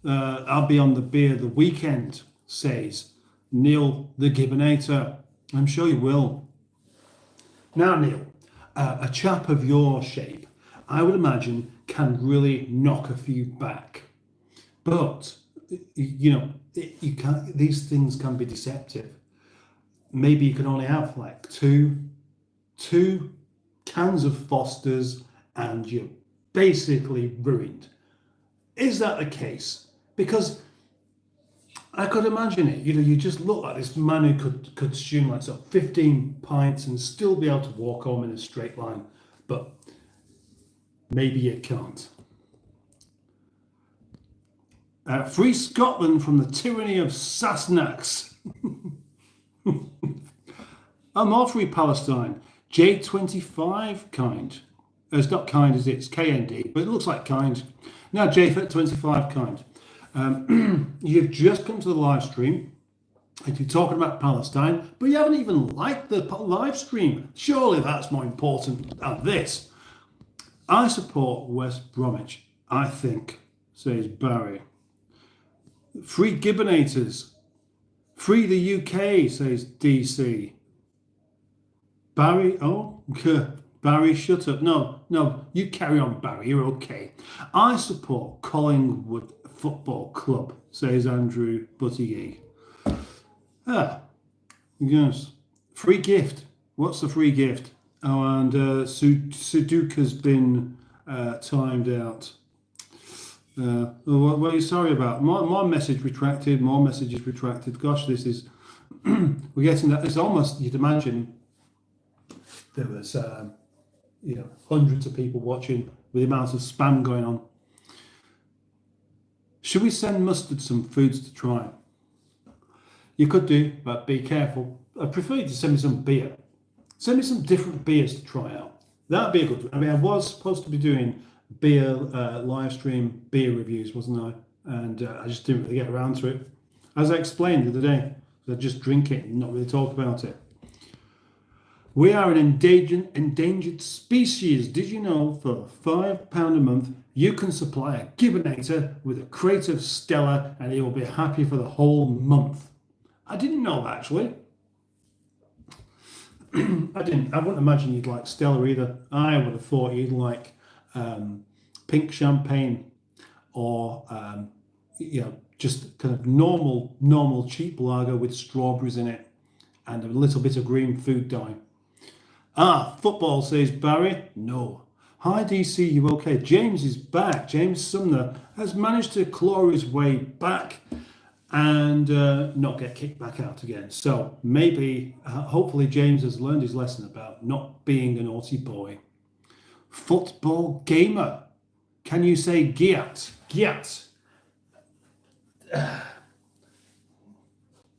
the weekend, says Neil the Gibbonator. I'm sure you will. Now, Neil, a chap of your shape, I would imagine, can really knock a few back. But you know, you can't. These things can be deceptive. Maybe you can only have like two cans of Foster's, and you're basically ruined. Is that the case? Because I could imagine it. You know, you just look like this man who could consume like 15 pints and still be able to walk home in a straight line, but maybe you can't. Free Scotland from the tyranny of Sassenachs. I'm all free Palestine. J25 kind. It's not kind, is it? It's KND, but it looks like kind. Now, J25 kind. You've just come to the live stream and you're talking about Palestine, but you haven't even liked the live stream. Surely that's more important than this. I support West Bromwich, I think, says Barry. Free Gibbonators. Free the UK, says DC. Barry, Barry, shut up. No, you carry on, Barry, you're okay. I support Collingwood Football Club, says Andrew Buttigieg. Yes. Free gift. What's the free gift? Oh, and Sudoku's been timed out. What are you sorry about? More message retracted, more messages retracted. Gosh, this is, we're getting that. It's almost, you'd imagine there was, hundreds of people watching with the amount of spam going on. Should we send Mustard some foods to try? You could do, but be careful. I prefer you to send me some beer. Send me some different beers to try out. That'd be a good one. I mean, I was supposed to be doing beer live stream beer reviews, wasn't I? And I just didn't really get around to it. As I explained the other day, I just drink it and not really talk about it. We are an endangered species. Did you know for £5 a month, you can supply a Gibbonator with a crate of Stella and he will be happy for the whole month? I didn't know that, actually. I wouldn't imagine you'd like Stella either. I would have thought you'd like pink champagne or, just kind of normal cheap lager with strawberries in it and a little bit of green food dye. Football, says Barry. No. Hi, DC, you okay? James is back. James Sumner has managed to claw his way back and not get kicked back out again. So maybe, hopefully James has learned his lesson about not being a naughty boy. Football gamer. Can you say Giat? Giat.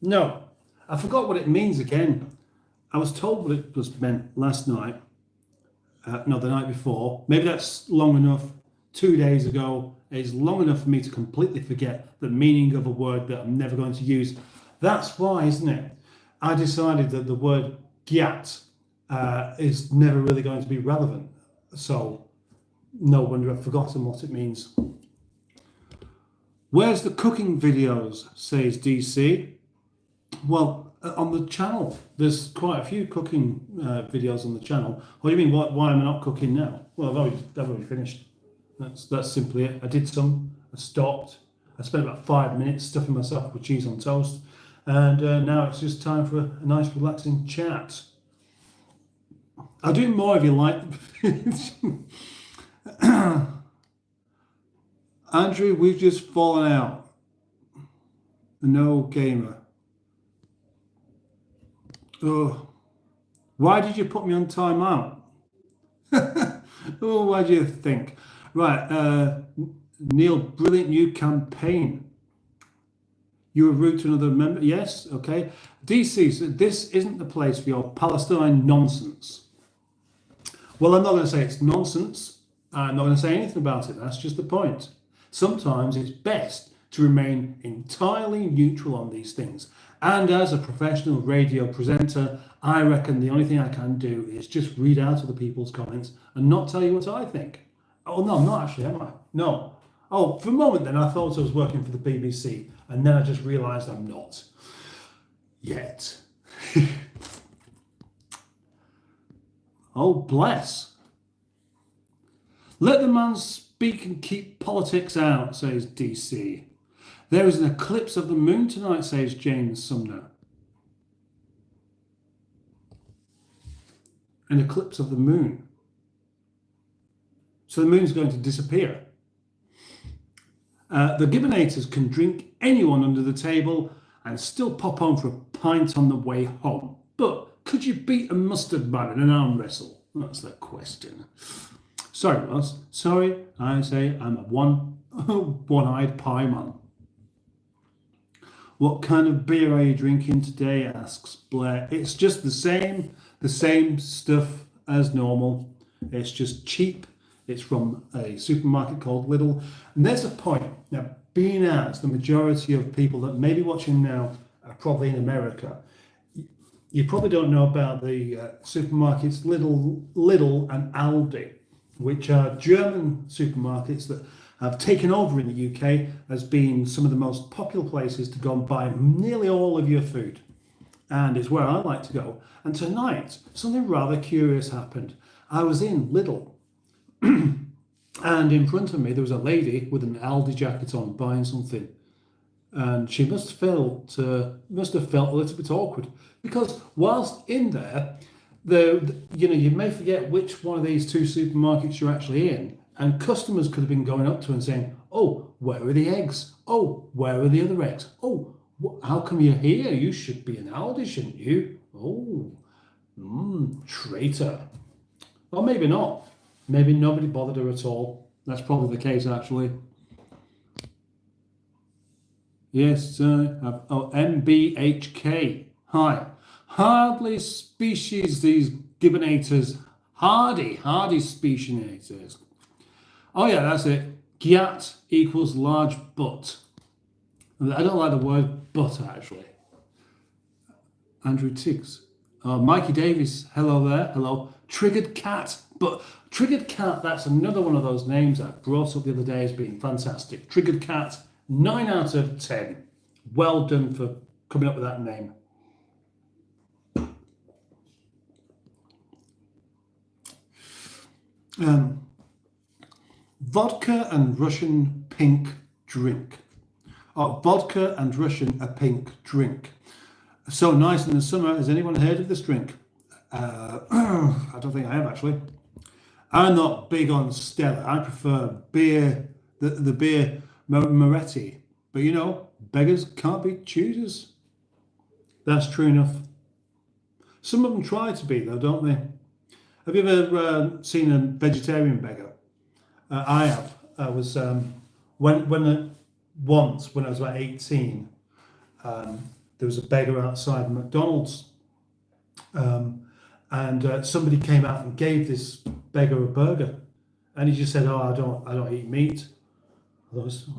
No. I forgot what it means again. I was told what it was meant last night. The night before. Maybe that's long enough. 2 days ago. It's long enough for me to completely forget the meaning of a word that I'm never going to use. That's why, isn't it? I decided that the word Giat is never really going to be relevant. So No wonder I've forgotten what it means. Where's the cooking videos, says DC. Well, on the channel, there's quite a few cooking videos on the channel. What do you mean, why am I not cooking now? Well, I've already finished. That's simply it. I did some, I stopped. I spent about 5 minutes stuffing myself with cheese on toast. And now it's just time for a nice relaxing chat. I'll do more if you like. Andrew, we've just fallen out. No gamer. Oh, why did you put me on timeout? Oh, what do you think? Right, Neil, brilliant new campaign. You were rude to another member? Yes, okay. DC, so this isn't the place for your Palestine nonsense. Well, I'm not going to say it's nonsense. I'm not going to say anything about it. That's just the point. Sometimes it's best to remain entirely neutral on these things. And as a professional radio presenter, I reckon the only thing I can do is just read out other people's comments and not tell you what I think. Oh, no, I'm not actually, am I? No. Oh, for a moment then, I thought I was working for the BBC, and then I just realised I'm not. Yet. Oh, bless. Let the man speak and keep politics out, says DC. There is an eclipse of the moon tonight, says James Sumner. An eclipse of the moon. So the moon's going to disappear. The Gibbonators can drink anyone under the table and still pop home for a pint on the way home. But could you beat a mustard man in an arm wrestle? That's the question. Sorry, Ross. Sorry, I say I'm a one-eyed pie man. What kind of beer are you drinking today? Asks Blair. It's just the same stuff as normal. It's just cheap. It's from a supermarket called Lidl. And there's a point. Now, being as the majority of people that may be watching now are probably in America, you probably don't know about the supermarkets Lidl and Aldi, which are German supermarkets that have taken over in the UK as being some of the most popular places to go and buy nearly all of your food. And it's where I like to go. And tonight, something rather curious happened. I was in Lidl, and in front of me there was a lady with an Aldi jacket on buying something, and she must have felt a little bit awkward, because whilst in there, you may forget which one of these two supermarkets you're actually in, and customers could have been going up to her and saying, "Oh, where are the eggs? Oh, where are the other eggs? Oh, how come you're here? You should be in Aldi, shouldn't you? Oh, traitor." Or maybe not. Maybe nobody bothered her at all. That's probably the case, actually. Yes, MBHK. Hi. Hardly species, these Gibbonators. Hardy species. Oh yeah, that's it. Gyat equals large butt. I don't like the word butt, actually. Andrew Tiggs. Mikey Davies, hello there. Hello. Triggered Cat. But Triggered Cat, that's another one of those names I brought up the other day as being fantastic. Triggered Cat, 9 out of 10. Well done for coming up with that name. Vodka and Russian pink drink. Vodka and Russian a pink drink. So nice in the summer. Has anyone heard of this drink? I don't think I have, actually. I'm not big on Stella. I prefer beer, the beer Moretti. But beggars can't be choosers. That's true enough. Some of them try to be, though, don't they? Have you ever seen a vegetarian beggar? I have. I was once when I was about 18. There was a beggar outside McDonald's, and somebody came out and gave this beggar a burger, and he just said, "Oh, I don't eat meat." I thought it was a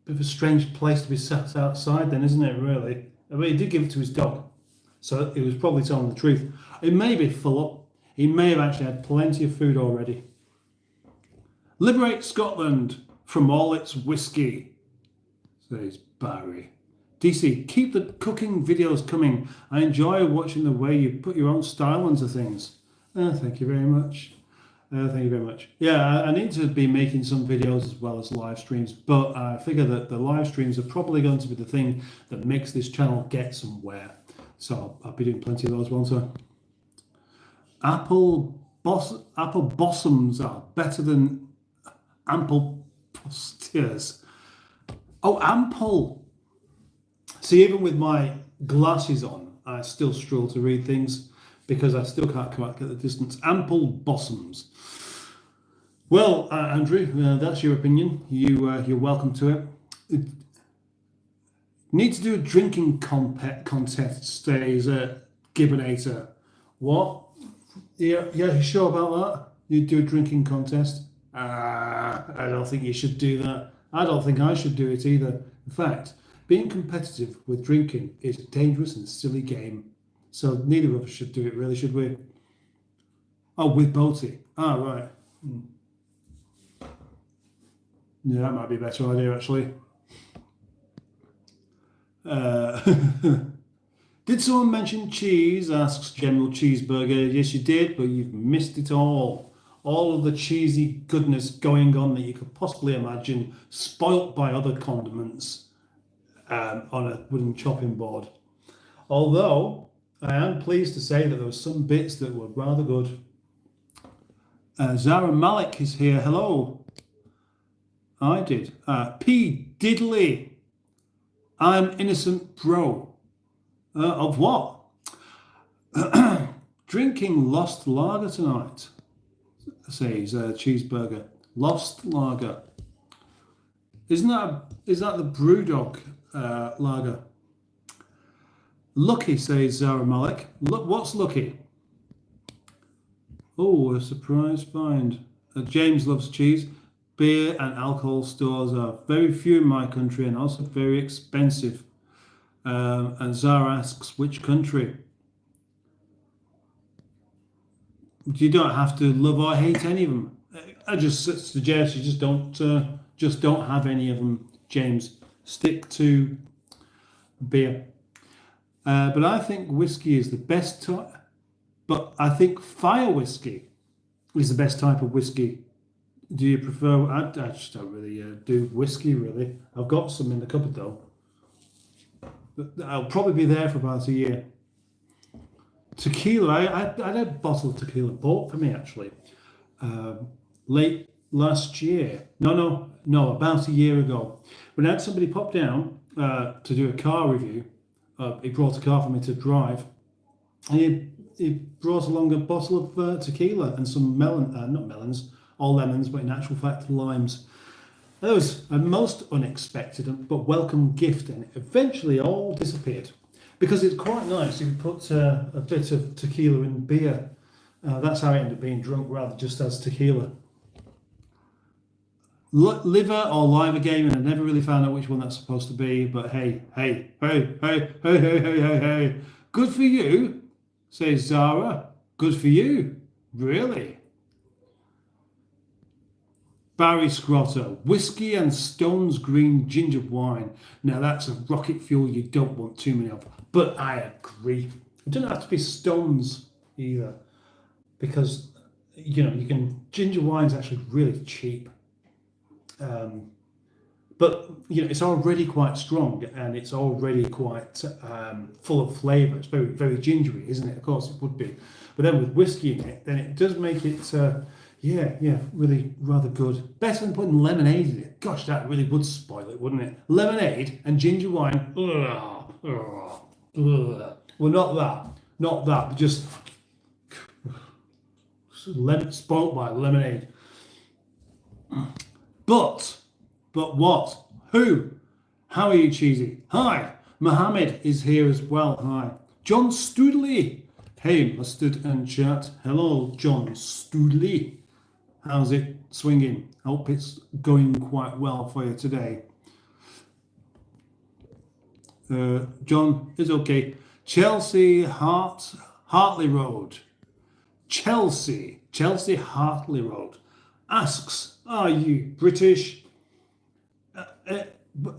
bit of a strange place to be sat outside, then, isn't it? Really, I mean, he did give it to his dog, so he was probably telling the truth. It may be full up. He may have actually had plenty of food already. Liberate Scotland from all its whiskey, says Barry. DC, keep the cooking videos coming. I enjoy watching the way you put your own style into things. Thank you very much. Thank you very much. Yeah, I need to be making some videos as well as live streams, but I figure that the live streams are probably going to be the thing that makes this channel get somewhere. So I'll be doing plenty of those, won't I? Apple blossoms are better than ample postures. Oh, ample. See, even with my glasses on, I still struggle to read things because I still can't quite get the distance. Ample blossoms. Well, Andrew, that's your opinion. You're welcome to it. Need to do a drinking contest, says Gibbinator. What? Yeah, you sure about that? You do a drinking contest? I don't think you should do that. I don't think I should do it either. In fact, being competitive with drinking is a dangerous and silly game. So neither of us should do it, really, should we? Oh, with Boaty. Ah, right. Yeah, that might be a better idea, actually. Did someone mention cheese? Asks General Cheeseburger. Yes, you did, but you've missed it all. All of the cheesy goodness going on that you could possibly imagine, spoilt by other condiments on a wooden chopping board. Although, I am pleased to say that there were some bits that were rather good. Zara Malik is here. Hello. I did. P. Diddley. I'm innocent bro. Of what? Drinking Lost Lager tonight, says Cheeseburger. Lost Lager. Is that the Brewdog lager? Lucky, says Zara Malik. Look, what's Lucky? Oh, a surprise find. James loves cheese. Beer and alcohol stores are very few in my country and also very expensive. And Zara asks, which country? You don't have to love or hate any of them. I just suggest you just don't have any of them, James. Stick to beer. But I think whiskey is the best type. But I think fire whiskey is the best type of whiskey. Do you prefer? I just don't really do whiskey, really. I've got some in the cupboard, though. But I'll probably be there for about a year. Tequila, I had a bottle of tequila bought for me, actually, late last year. No, about a year ago. When I had somebody pop down to do a car review, he brought a car for me to drive. And he brought along a bottle of tequila and some not melons, all lemons, but in actual fact, limes. That was a most unexpected but welcome gift, and it eventually all disappeared. Because it's quite nice if you put a bit of tequila in beer. That's how I ended up being drunk, rather just as tequila. Liver or liver gaming, I never really found out which one that's supposed to be, but hey. Good for you, says Zara. Good for you. Really? Barry Scrotto, whiskey and Stone's Green ginger wine. Now that's a rocket fuel you don't want too many of. But I agree. It doesn't have to be Stones either, because you can. Ginger wine's actually really cheap. But it's already quite strong and it's already quite full of flavour. It's very, very gingery, isn't it? Of course it would be. But then with whiskey in it, then it does make it, really rather good. Better than putting lemonade in it. Gosh, that really would spoil it, wouldn't it? Lemonade and ginger wine. Well, not that, but just spoiled by lemonade. But what? Who? How are you, Cheesy? Hi, Mohammed is here as well. Hi. John Studley. Hey, Mustard and Chat. Hello, John Studley. How's it swinging? Hope it's going quite well for you today. John is okay. Chelsea Hartley Road. Chelsea Hartley Road. asks, are you British?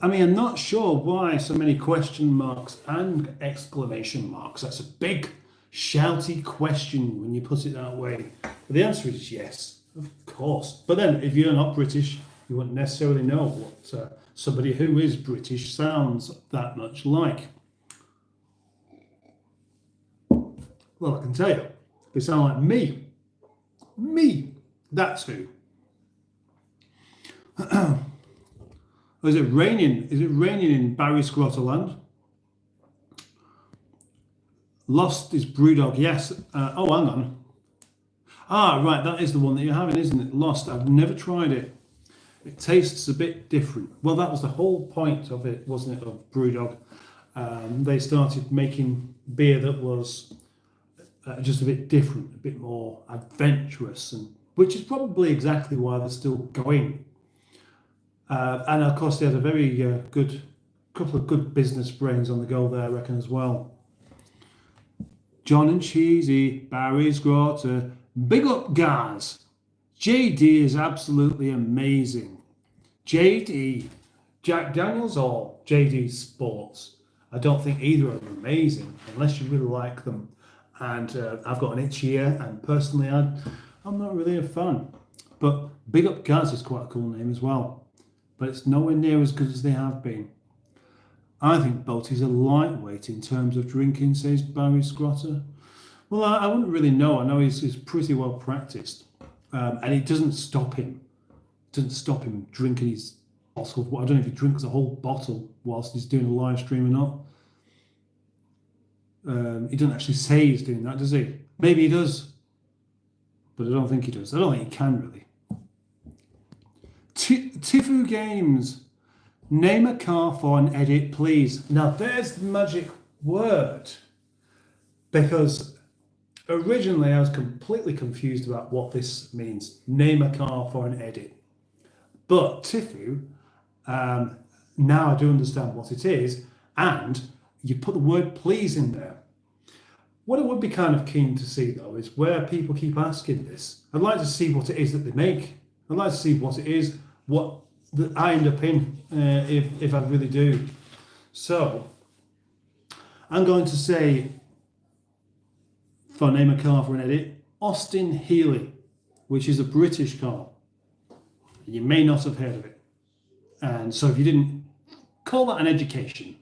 I mean, I'm not sure why so many question marks and exclamation marks. That's a big, shouty question when you put it that way. But the answer is yes, of course. But then, if you're not British, you wouldn't necessarily know what somebody who is British sounds that much like. Well, I can tell you, they sound like me. Me, that's who. Or is it raining? Is it raining in Barry Scrotaland? Lost is Brewdog, yes. Oh, hang on. Ah, right, that is the one that you're having, isn't it? Lost. I've never tried it. It tastes a bit different. Well, that was the whole point of it, wasn't it, of Brewdog? They started making beer that was just a bit different, a bit more adventurous, and which is probably exactly why they're still going. And of course, they had a very good couple of good business brains on the go there, I reckon, as well. John and Cheesy, Barry's Grota, big up guys. JD is absolutely amazing. JD, Jack Daniels or JD Sports? I don't think either of them are amazing unless you really like them. And I've got an itch here, and personally, I'm not really a fan. But Big Up Gaz is quite a cool name as well. But it's nowhere near as good as they have been. I think Boaty's a lightweight in terms of drinking, says Barry Scrotter. Well, I wouldn't really know. I know he's pretty well practiced. And it doesn't stop him. It doesn't stop him drinking his bottle. I don't know if he drinks a whole bottle whilst he's doing a live stream or not. He doesn't actually say he's doing that, does he? Maybe he does. But I don't think he does. I don't think he can really. Tifu Games, name a car for an edit, please. Now there's the magic word, because originally I was completely confused about what this means. Name a car for an edit, but Tifu, now I do understand what it is, and you put the word please in there. What I would be kind of keen to see though is where people keep asking this. I'd like to see what it is that they make. I'd like to see what it is, what I end up in, if I really do. So, I'm going to say, for name a car for an edit, Austin Healey, which is a British car. You may not have heard of it. And so if you didn't, call that an education.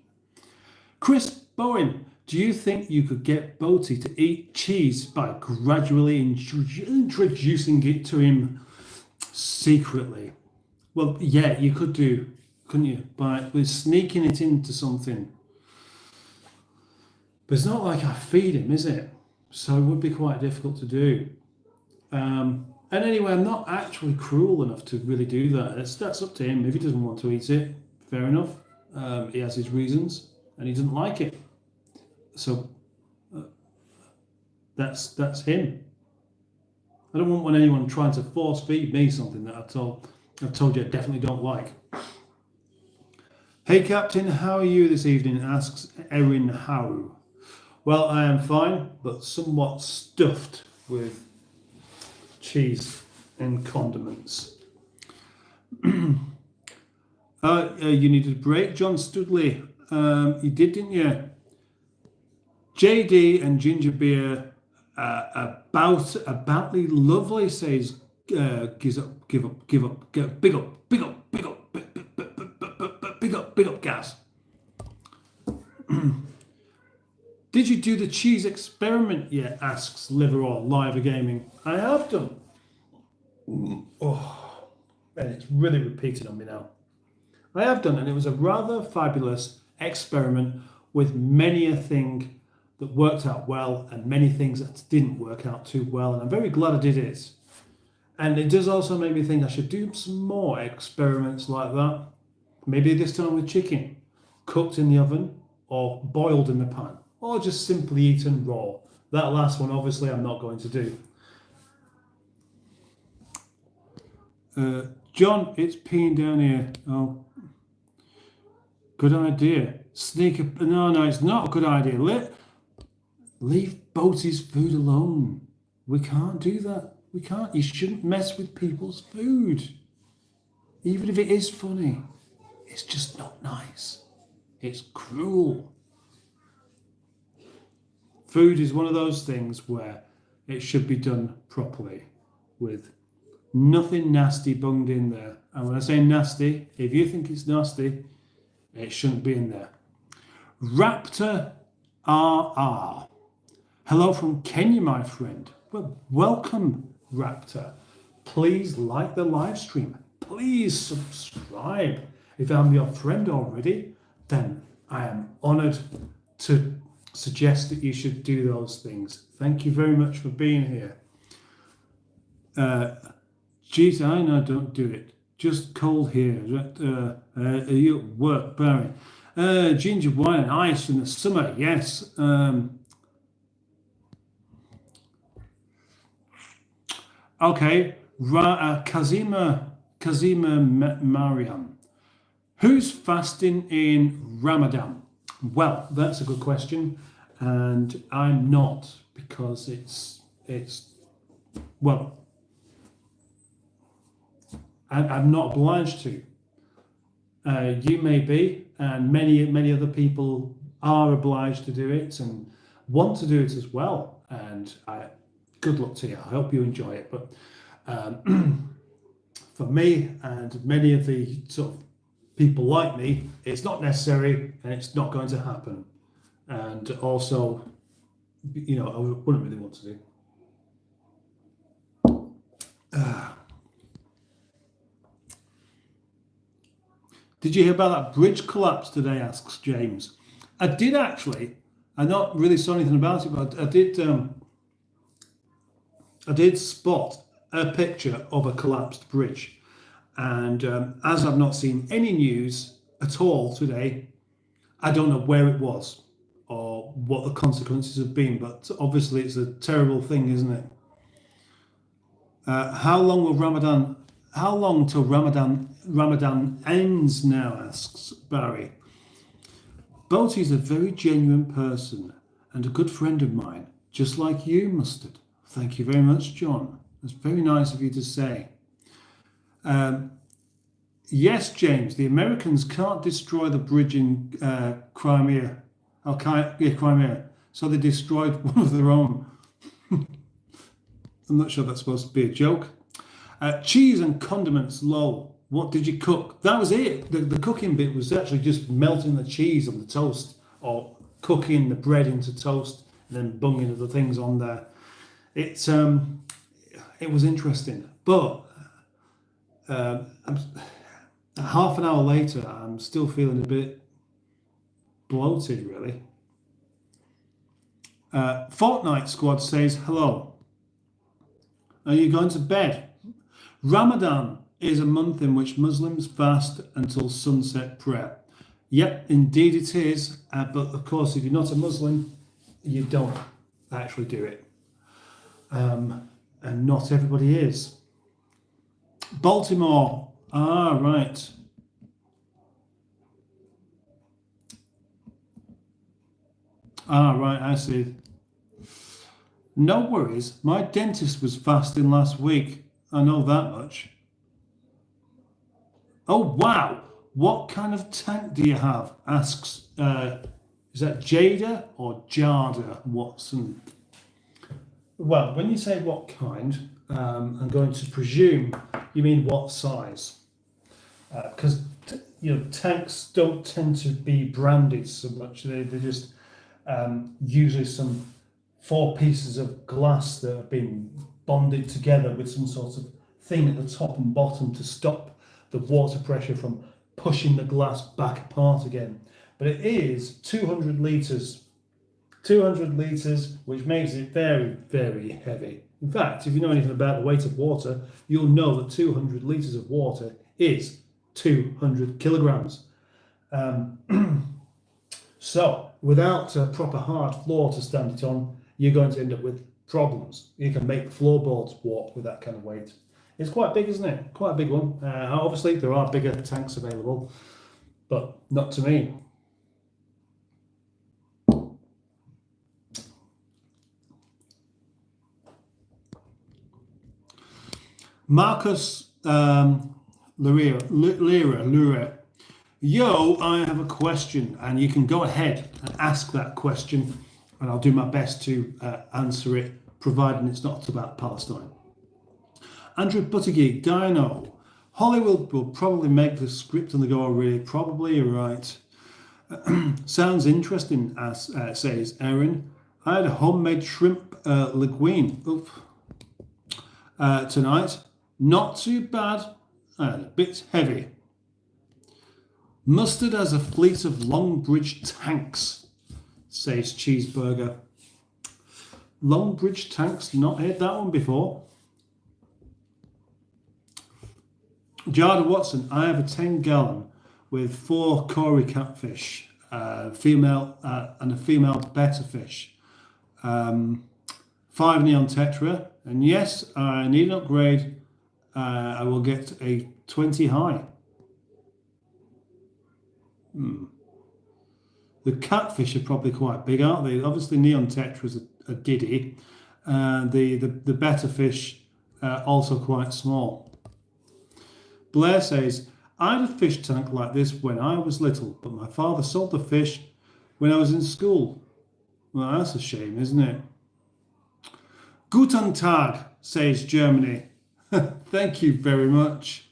Chris Bowen, do you think you could get Boaty to eat cheese by gradually introducing it to him secretly? Well, yeah, you could do, couldn't you? By sneaking it into something. But it's not like I feed him, is it? So it would be quite difficult to do. And anyway, I'm not actually cruel enough to really do that. That's up to him. If he doesn't want to eat it, fair enough. He has his reasons, and he doesn't like it. So that's him. I don't want anyone trying to force feed me something that I've told you I definitely don't like. Hey Captain, how are you this evening? Asks Erin Howe. Well, I am fine, but somewhat stuffed with cheese and condiments. You needed a break, John Studley. You did, didn't you? JD and ginger beer aboutly lovely, says give up gas. Did you do the cheese experiment yet? Asks Liverall Live Gaming. I have done. Oh, and it's really repeated on me now. I have done, and it was a rather fabulous experiment with many a thing that worked out well and many things that didn't work out too well, and I'm very glad I did it. And it does also make me think I should do some more experiments like that. Maybe this time with chicken, cooked in the oven or boiled in the pan, or just simply eaten raw. That last one, obviously, I'm not going to do. John, it's peeing down here. Oh, good idea. Sneak up. No, it's not a good idea. Leave Boaty's food alone. We can't do that. We can't. You shouldn't mess with people's food. Even if it is funny, it's just not nice. It's cruel. Food is one of those things where it should be done properly with nothing nasty bunged in there. And when I say nasty, if you think it's nasty, it shouldn't be in there. Raptor RR. Hello from Kenya, my friend. Well, welcome, Raptor. Please like the live stream. Please subscribe. If I'm your friend already, then I am honoured to suggest that you should do those things. Thank you very much for being here. Geez, I know, don't do it. Just cold here. Are you at work, Barry? Ginger wine and ice in the summer, yes. Okay, Kazima Mariam. Who's fasting in Ramadan? Well, that's a good question, and I'm not, because it's well, I'm not obliged to. You may be, and many other people are obliged to do it and want to do it as well. And good luck to you. I hope you enjoy it. But for me and many of the sort of people like me, it's not necessary and it's not going to happen. And also, I wouldn't really want to do. Did you hear about that bridge collapse today? Asks James. I did actually. I not really saw anything about it, but I did spot a picture of a collapsed bridge. And as I've not seen any news at all today, I don't know where it was or what the consequences have been, but obviously it's a terrible thing, isn't it? How long till Ramadan ends now, asks Barry. Boaty's a very genuine person and a good friend of mine, just like you, Mustard. Thank you very much, John. That's very nice of you to say. Yes, James, the Americans can't destroy the bridge in Crimea. Crimea. So they destroyed one of their own. I'm not sure that's supposed to be a joke. Cheese and condiments, lol. What did you cook? That was it. The cooking bit was actually just melting the cheese on the toast or cooking the bread into toast and then bunging other things on there. It was interesting. But half an hour later, I'm still feeling a bit bloated, really. Fortnite Squad says, hello. Are you going to bed? Ramadan is a month in which Muslims fast until sunset prayer. Yep, indeed it is. But of course, if you're not a Muslim, you don't actually do it. And not everybody is. Baltimore. Right. Right, I see. No worries. My dentist was fasting last week. I know that much. Oh, wow. What kind of tank do you have? Asks, is that Jada or Jada Watson? Well, when you say what kind, I'm going to presume you mean what size. Because, tanks don't tend to be branded so much. They're just usually some 4 pieces of glass that have been bonded together with some sort of thing at the top and bottom to stop the water pressure from pushing the glass back apart again. But it is 200 litres. 200 litres, which makes it very, very heavy. In fact, if you know anything about the weight of water, you'll know that 200 litres of water is 200 kilograms. So, without a proper hard floor to stand it on, you're going to end up with problems. You can make floorboards warp with that kind of weight. It's quite big, isn't it? Quite a big one. Obviously, there are bigger tanks available, but not to me. Marcus Lira. Yo, I have a question, and you can go ahead and ask that question, and I'll do my best to answer it, providing it's not about Palestine. Andrew Buttigieg, Dino. Hollywood will probably make the script on the go, really. Probably, you're right. Sounds interesting, as says Erin. I had a homemade shrimp linguine tonight. Not too bad, and a bit heavy. Mustard as a fleet of Longbridge tanks, says Cheeseburger. Longbridge tanks, not heard that one before. Jarda Watson, I have a 10-gallon with 4 Cory catfish, female and a female betta fish, 5 neon tetra, and yes, I need an upgrade. I will get a 20 high. The catfish are probably quite big, aren't they? Obviously, neon tetra is a diddy. The betta fish also quite small. Blair says, I had a fish tank like this when I was little, but my father sold the fish when I was in school. Well, that's a shame, isn't it? Guten Tag, says Germany. Thank you very much.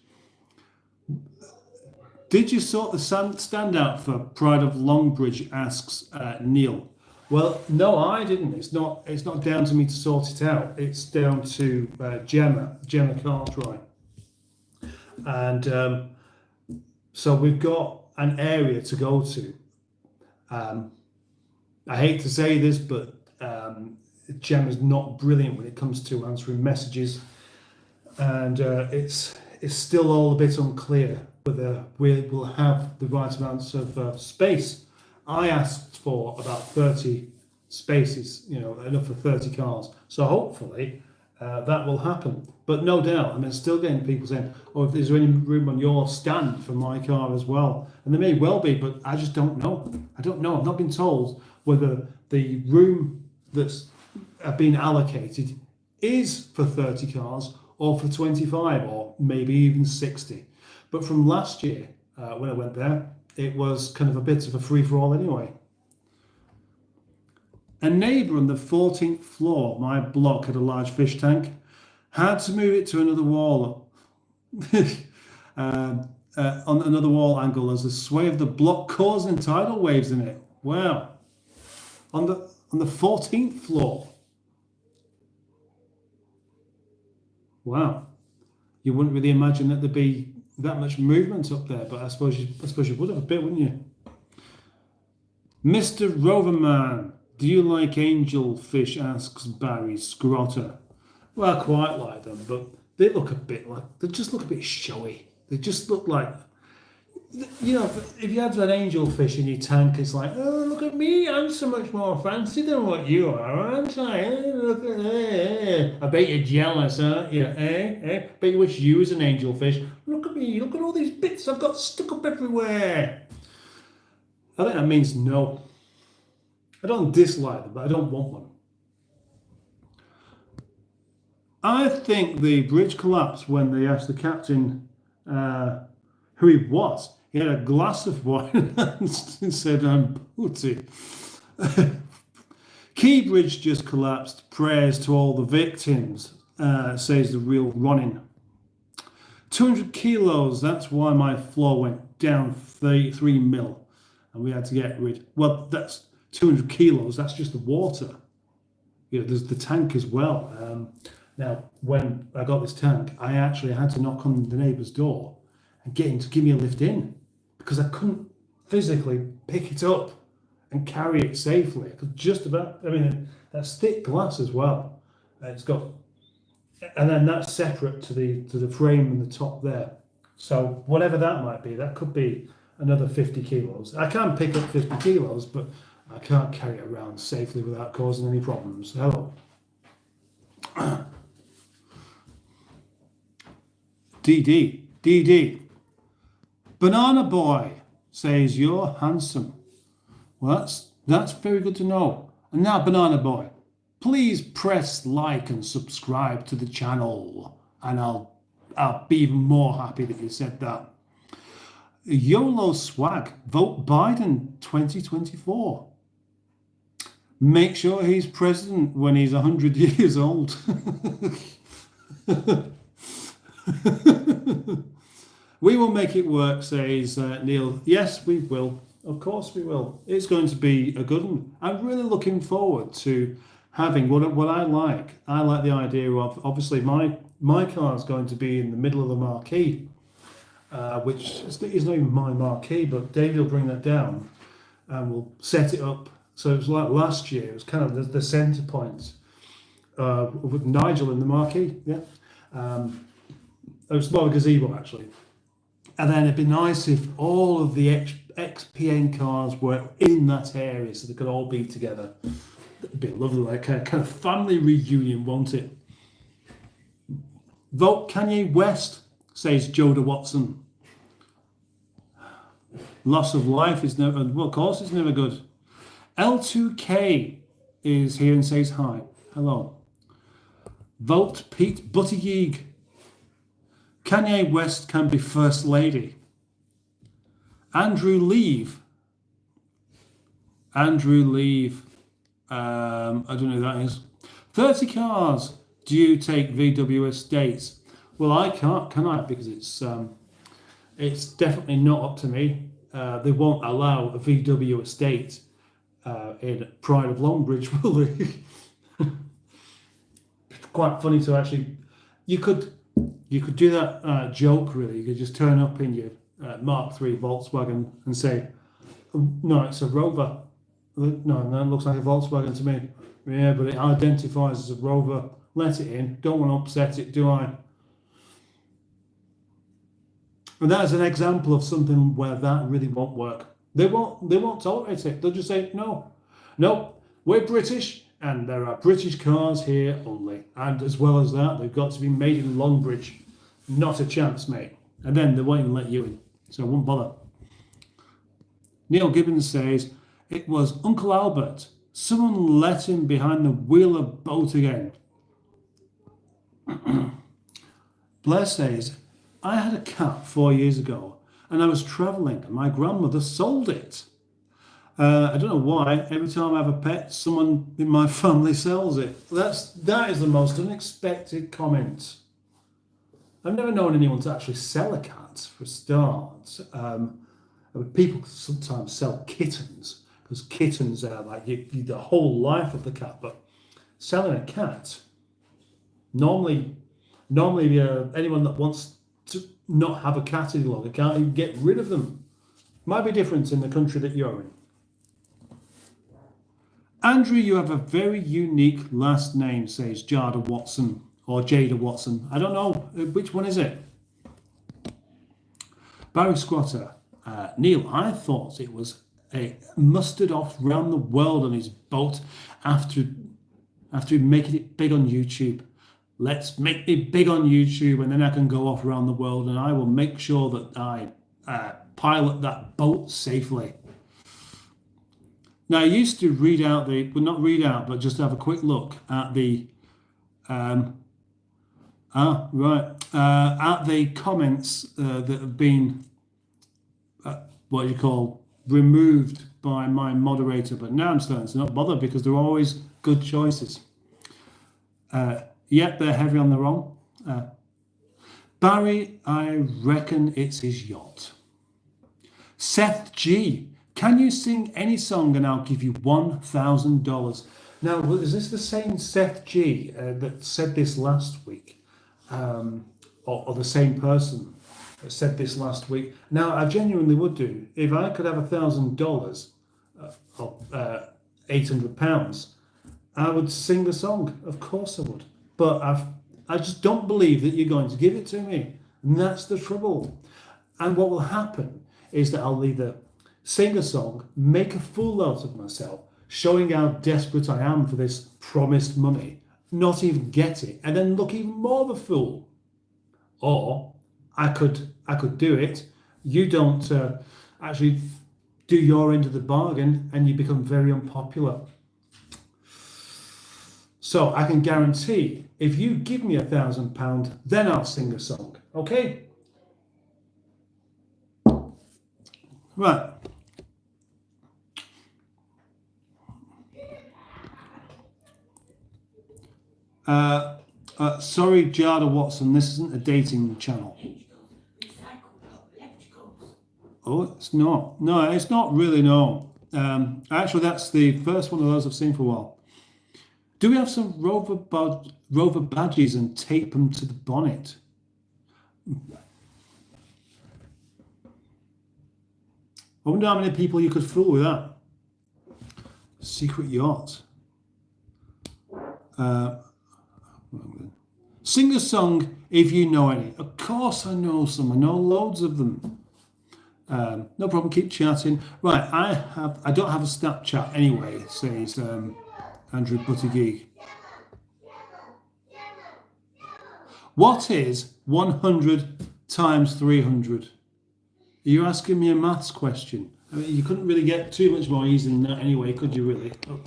Did you sort the stand out for Pride of Longbridge, asks Neil. Well, no, I didn't. It's not down to me to sort it out. It's down to Gemma Cartwright. And so we've got an area to go to. I hate to say this, but Gemma's not brilliant when it comes to answering messages, and it's still all a bit unclear whether we will have the right amounts of space. I asked for about 30 spaces, enough for 30 cars. So hopefully that will happen. But no doubt, I mean, still getting people saying, oh, if there's any room on your stand for my car as well. And there may well be, but I just don't know. I don't know. I've not been told whether the room that's been allocated is for 30 cars or for 25 or maybe even 60. But from last year, when I went there, it was kind of a bit of a free-for-all anyway. A neighbour on the 14th floor of my block had a large fish tank. Had to move it to another wall on another wall angle as the sway of the block causing tidal waves in it. Wow. On the 14th floor. Wow. You wouldn't really imagine that there'd be that much movement up there, but I suppose you would have a bit, wouldn't you? Mr. Roverman, do you like angelfish? Asks Barry Scrotter. Well, I quite like them, but they just look a bit showy. They just look like, if you have an angelfish in your tank, it's like, oh, look at me, I'm so much more fancy than what you are, aren't I? Look at that. I bet you're jealous, aren't you? Bet you wish you was an angelfish. Look at me, look at all these bits I've got stuck up everywhere. I think that means no. I don't dislike them, but I don't want one. I think the bridge collapsed when they asked the captain who he was. He had a glass of wine and said, I'm booty. Key Bridge just collapsed. Prayers to all the victims, says the real Ronin. 200 kilos, that's why my floor went down 3 mil. And we had to get rid. Well, that's 200 kilos, that's just the water. There's the tank as well. Now, when I got this tank, I actually had to knock on the neighbour's door and get him to give me a lift in because I couldn't physically pick it up and carry it safely. I could just about, that's thick glass as well. It's got, and then that's separate to the frame and the top there. So whatever that might be, that could be another 50 kilos. I can pick up 50 kilos, but I can't carry it around safely without causing any problems. Hello. DD. Banana Boy says you're handsome. Well, that's very good to know. And now, Banana Boy, please press like and subscribe to the channel, and I'll I'll be even more happy that you said that. YOLO swag, vote Biden 2024. Make sure he's president when he's 100 years old. We will make it work, says Neil. Yes, we will. Of course we will. It's going to be a good one. I'm really looking forward to having what I like. I like the idea of, obviously, my car is going to be in the middle of the marquee, which is not even my marquee, but David will bring that down and we'll set it up. So it was like last year, it was kind of the centre point with Nigel in the marquee. Yeah. It was more a gazebo, actually. And then it'd be nice if all of the XPN cars were in that area so they could all be together. It'd be lovely, like a kind of family reunion, won't it? Vote Kanye West, says Joda Watson. Loss of life is never, well, of course it's never good. L2K is here and says hi. Hello. Vote Pete Buttigieg. Kanye West can be First Lady. Andrew Leave. I don't know who that is. 30 cars. Do you take VW estates? Well, I can't, can I? Because it's definitely not up to me. They won't allow a VW estate in Pride of Longbridge, will they? It's quite funny to actually. You could do that joke, really. You could just turn up in your Mark III Volkswagen and say, no, it's a Rover. No, that looks like a Volkswagen to me. Yeah, but it identifies as a Rover. Let it in. Don't want to upset it, do I? And that is an example of something where that really won't work. They won't tolerate it. They'll just say, no, we're British, and there are British cars here only. And as well as that, they've got to be made in Longbridge. Not a chance, mate. And then they won't even let you in. So I won't bother. Neil Gibbons says, it was Uncle Albert. Someone let him behind the wheel of boat again. Blair says, I had a cat 4 years ago and I was travelling and my grandmother sold it. I don't know why. Every time I have a pet, someone in my family sells it. That is the most unexpected comment. I've never known anyone to actually sell a cat, for a start. People sometimes sell kittens, because kittens are like the whole life of the cat. But selling a cat, normally anyone that wants to not have a cat any longer can't even get rid of them. Might be different in the country that you're in. Andrew, you have a very unique last name, says Jada Watson, or Jada Watson. I don't know. Which one is it? Barry Squatter. Neil, I thought it was a mustered off round the world on his boat after making it big on YouTube. Let's make it big on YouTube and then I can go off around the world and I will make sure that I pilot that boat safely. Now, I used to but just have a quick look at the at the comments that have been removed by my moderator. But now I'm starting to not bother because they're always good choices. Yep, they're heavy on the wrong. Barry, I reckon it's his yacht. Seth G, can you sing any song and I'll give you $1,000? Now, is this the same Seth G that said this last week? Or the same person that said this last week? Now, I genuinely would do. If I could have $1,000 or £800, I would sing the song. Of course I would. But I just don't believe that you're going to give it to me. And that's the trouble. And what will happen is that I'll either sing a song, make a fool out of myself, showing how desperate I am for this promised money, not even get it, and then look even more of a fool. Or I could do it. You don't actually do your end of the bargain and you become very unpopular. So I can guarantee if you give me £1,000, then I'll sing a song. Okay? Right. Sorry, Jada Watson, this isn't a dating channel. Oh, it's not. No, it's not really, no. Actually, that's the first one of those I've seen for a while. Do we have some Rover badges and tape them to the bonnet? I wonder how many people you could fool with that. Secret yacht. Sing a song if you know any. Of course I know some. I know loads of them. No problem, keep chatting. Right, I don't have a Snapchat anyway, says Andrew Buttigieg. What is 100 times 300? Are you asking me a maths question? I mean, you couldn't really get too much more easy than that anyway, could you really? Oh,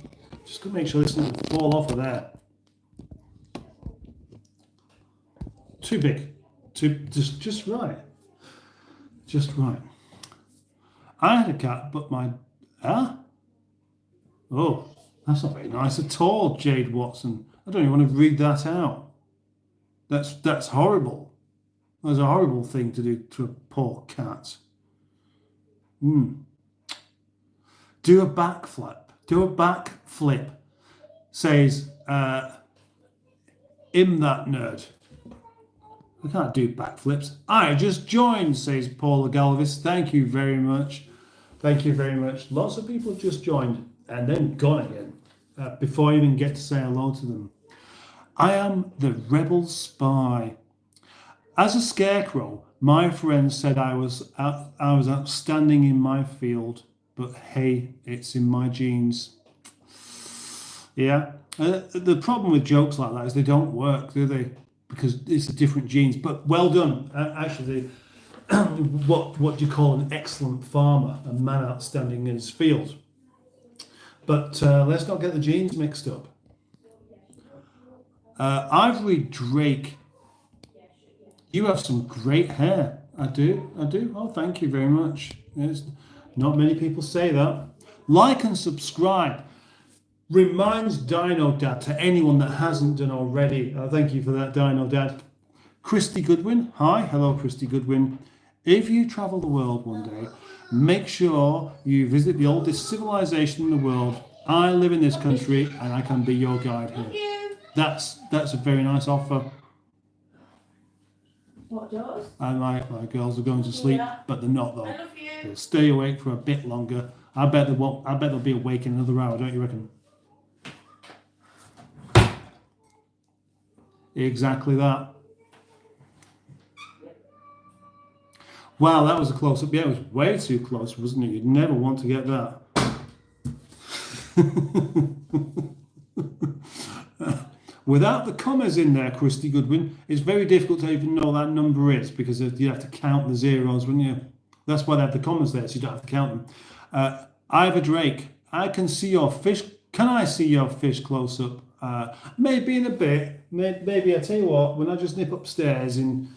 just gotta make sure this doesn't fall off of there. Too big. Just right. Just right. I had a cat, but my... Huh? Oh, that's not very nice at all, Jade Watson. I don't even want to read that out. That's horrible. That's a horrible thing to do to a poor cat. Do a backflip. Do a backflip. Says, "Im that nerd." I can't do backflips. I just joined, says Paula Galvis. Thank you very much. Thank you very much. Lots of people have just joined and then gone again before I even get to say hello to them. I am the rebel spy. As a scarecrow, my friends said I was outstanding in my field, but hey, it's in my genes. Yeah. The problem with jokes like that is they don't work, do they? Because it's a different genes. But well done. Actually, what do you call an excellent farmer? A man outstanding in his field. But let's not get the genes mixed up. Ivory Drake, you have some great hair. I do. Oh, thank you very much. Yes, not many people say that. Like and subscribe. Reminds Dino Dad to anyone that hasn't done already. Thank you for that, Dino Dad. Christy Goodwin. Hi. Hello, Christy Goodwin. If you travel the world one day, make sure you visit the oldest civilization in the world. I live in this country and I can be your guide here. That's a very nice offer. What does? And my girls are going to sleep, but they're not though. I love you. They'll stay awake for a bit longer. I bet they won't. I bet they'll be awake in another hour, don't you reckon? Exactly that. Wow, that was a close-up. Yeah, it was way too close, wasn't it? You'd never want to get that. Without the commas in there, Christy Goodwin, it's very difficult to even know that number is because you have to count the zeros, wouldn't you? That's why they have the commas there, so you don't have to count them. Ivor Drake, I can see your fish. Can I see your fish close up? Maybe in a bit. Maybe I tell you what, when I just nip upstairs in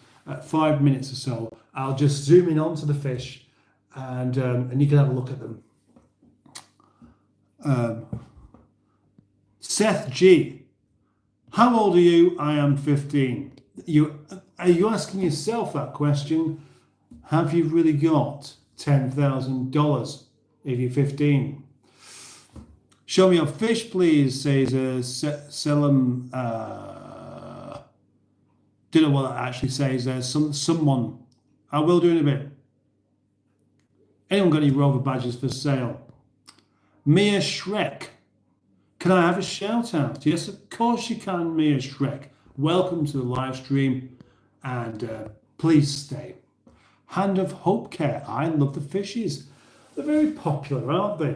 5 minutes or so, I'll just zoom in onto the fish, and you can have a look at them. Seth G, how old are you? I am 15. Are you asking yourself that question? Have you really got $10,000 if you're 15? Show me your fish, please, says Selim. Don't know what that actually says. There's someone. I will do in a bit. Anyone got any Rover badges for sale? Mia Shrek. Can I have a shout out? Yes, of course you can, Mia Shrek. Welcome to the live stream and please stay. Hand of Hope Care. I love the fishes. They're very popular, aren't they?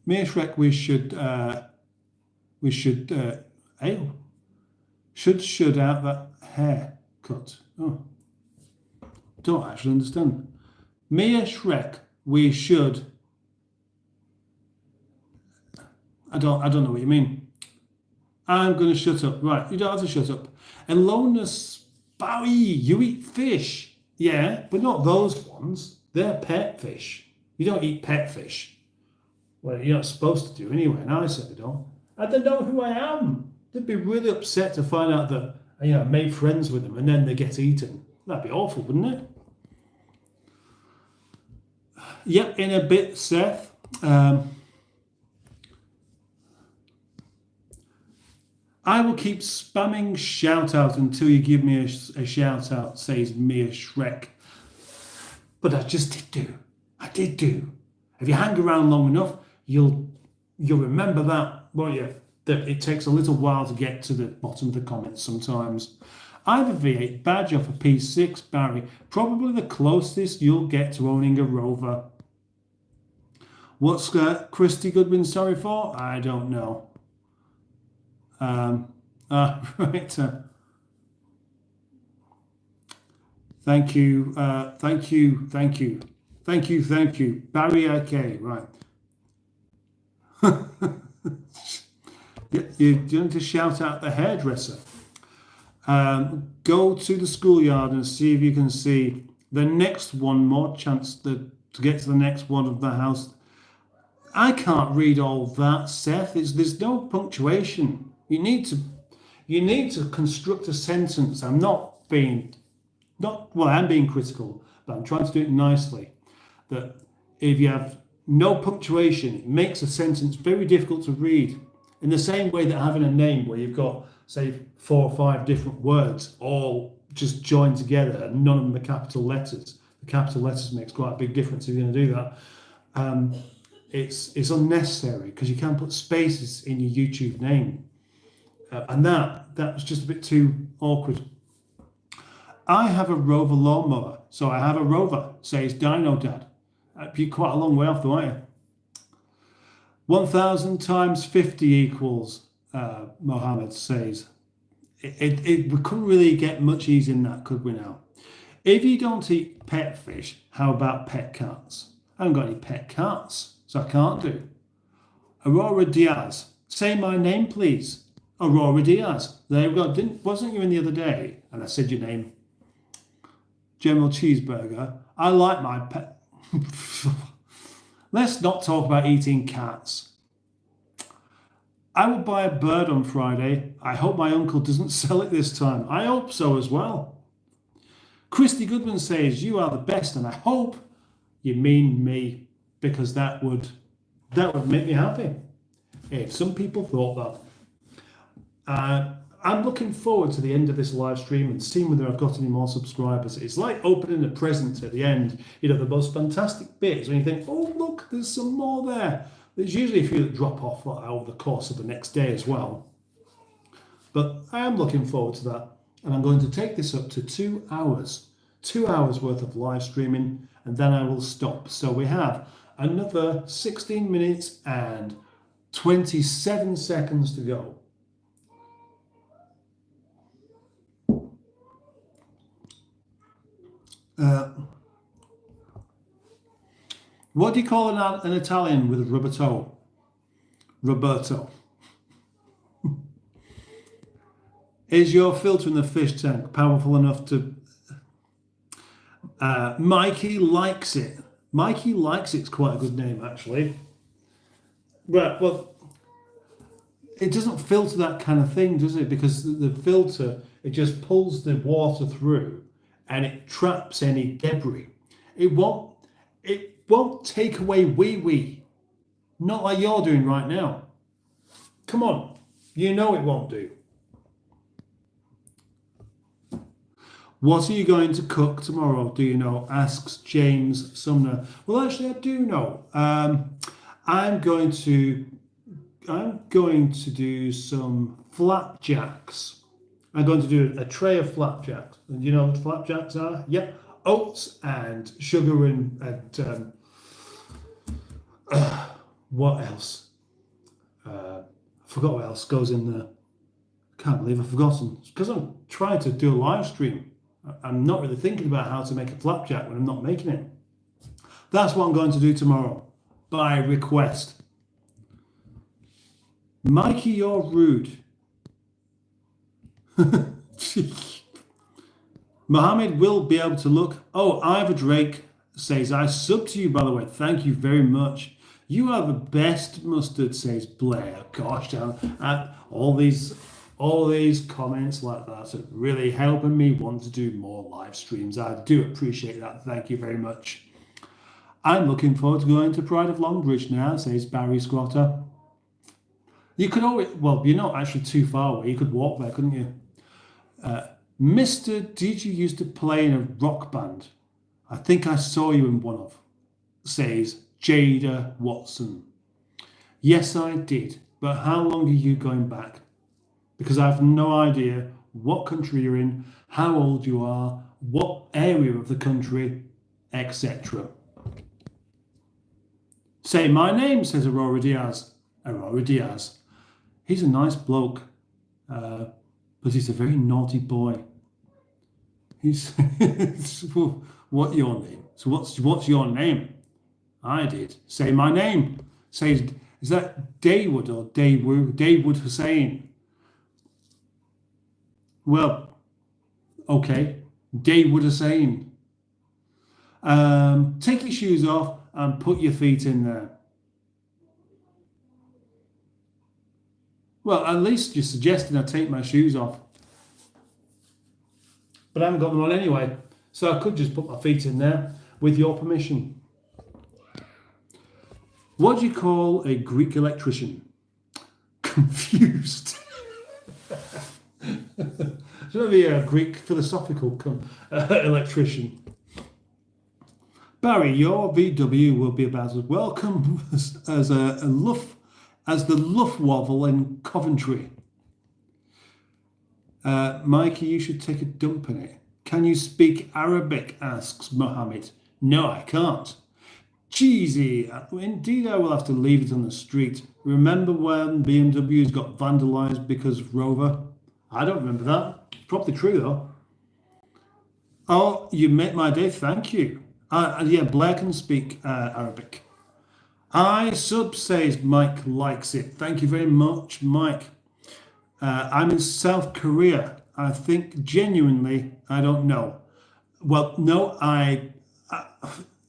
Mia Shrek, we should out that haircut. Oh, don't actually understand. Mia Shrek, we should. I don't know what you mean. I'm going to shut up. Right, you don't have to shut up. Aloneness, Bowie, you eat fish. Yeah, but not those ones. They're pet fish. You don't eat pet fish. Well, you're not supposed to do anyway, and I certainly don't. And they know who I am. They'd be really upset to find out that I made friends with them and then they get eaten. That'd be awful, wouldn't it? Yep, in a bit, Seth. I will keep spamming shout out until you give me a shout out, says Mia Shrek. But I just did do. I did do. If you hang around long enough, you'll remember that, won't you? That it takes a little while to get to the bottom of the comments sometimes. I have a V8 badge off a P6, Barry. Probably the closest you'll get to owning a Rover. What's Christy Goodwin sorry for? I don't know. Right. Thank you. Thank you. Barry, okay, right. You're going to shout out the hairdresser. Go to the schoolyard and see if you can see the next one, more chance to get to the next one of the house. I can't read all that, Seth. There's no punctuation. You need to construct a sentence. I'm being critical, but I'm trying to do it nicely. That if you have no punctuation, it makes a sentence very difficult to read. In the same way that having a name where you've got, say, 4 or 5 different words all just joined together and none of them are capital letters. The capital letters makes quite a big difference if you're going to do that. It's unnecessary because you can put spaces in your YouTube name. And that was just a bit too awkward. I have a Rover lawnmower, so I have a Rover, says Dino Dad. You're quite a long way off, though, aren't you? 1,000 times 50 equals, Mohammed says. We couldn't really get much easier than that, could we now? If you don't eat pet fish, how about pet cats? I haven't got any pet cats, so I can't do. Aurora Diaz, say my name, please. Aurora Diaz. There we go. Wasn't you in the other day? And I said your name. General Cheeseburger. I like my pet. Let's not talk about eating cats. I will buy a bird on Friday. I hope my uncle doesn't sell it this time. I hope so as well. Christy Goodwin says, you are the best, and I hope you mean me, because that would make me happy if some people thought that. I'm looking forward to the end of this live stream and seeing whether I've got any more subscribers. It's like opening a present at the end. The most fantastic bits when you think, oh, look, there's some more there. There's usually a few that drop off over the course of the next day as well. But I am looking forward to that. And I'm going to take this up to 2 hours. 2 hours worth of live streaming, and then I will stop. So we have another 16 minutes and 27 seconds to go. What do you call an Italian with a rubber toe? Roberto. Is your filter in the fish tank powerful enough to... Mikey likes it. Mikey likes it's quite a good name, actually. Right, well, it doesn't filter that kind of thing, does it? Because the filter, it just pulls the water through and it traps any debris. It won't take away wee-wee. Not like you're doing right now. Come on, you know it won't do. What are you going to cook tomorrow? Do you know? Asks James Sumner. Well, actually, I do know. I'm going to do some flapjacks. I'm going to do a tray of flapjacks. And you know what flapjacks are? Yep, oats and sugar and what else? I forgot what else goes in there. Can't believe I've forgotten. It's because I'm trying to do a live stream. I'm not really thinking about how to make a flapjack when I'm not making it. That's what I'm going to do tomorrow, by request. Mikey, you're rude. Mohammed will be able to look. Oh, Ivor Drake says, I sub to you, by the way. Thank you very much. You are the best, Mustard, says Blair. Gosh, all these comments like that are really helping me want to do more live streams. I do appreciate that. Thank you very much. I'm looking forward to going to Pride of Longbridge now, says Barry Squatter. You could always, well, you're not actually too far away. You could walk there, couldn't you? Mr. Did you used to play in a rock band? I think I saw you in one of, says Jada Watson. Yes, I did. But how long are you going back? Because I have no idea what country you're in, how old you are, what area of the country, etc. Say my name, says Aurora Diaz. Aurora Diaz. He's a nice bloke, but he's a very naughty boy. He's what your name? So what's your name? I did. Say my name. Says, is that Daywood or Daywood Hussein? Well, okay, Daywood Hussein. Take your shoes off and put your feet in there. Well, at least you're suggesting I take my shoes off. But I haven't got them on anyway, so I could just put my feet in there with your permission. What do you call a Greek electrician? Confused. Should be a Greek philosophical electrician. Barry, your VW will be about as welcome as the Luftwaffe in Coventry. Mikey, you should take a dump in it. Can you speak Arabic? Asks Mohammed. No, I can't. Cheesy. Indeed, I will have to leave it on the street. Remember when BMWs got vandalized because of Rover? I don't remember that. It's probably true, though. Oh, you make my day. Thank you. Yeah, Blair can speak Arabic. I sub, says Mike likes it. Thank you very much, Mike. I'm in South Korea. I think genuinely, I don't know. Well, no,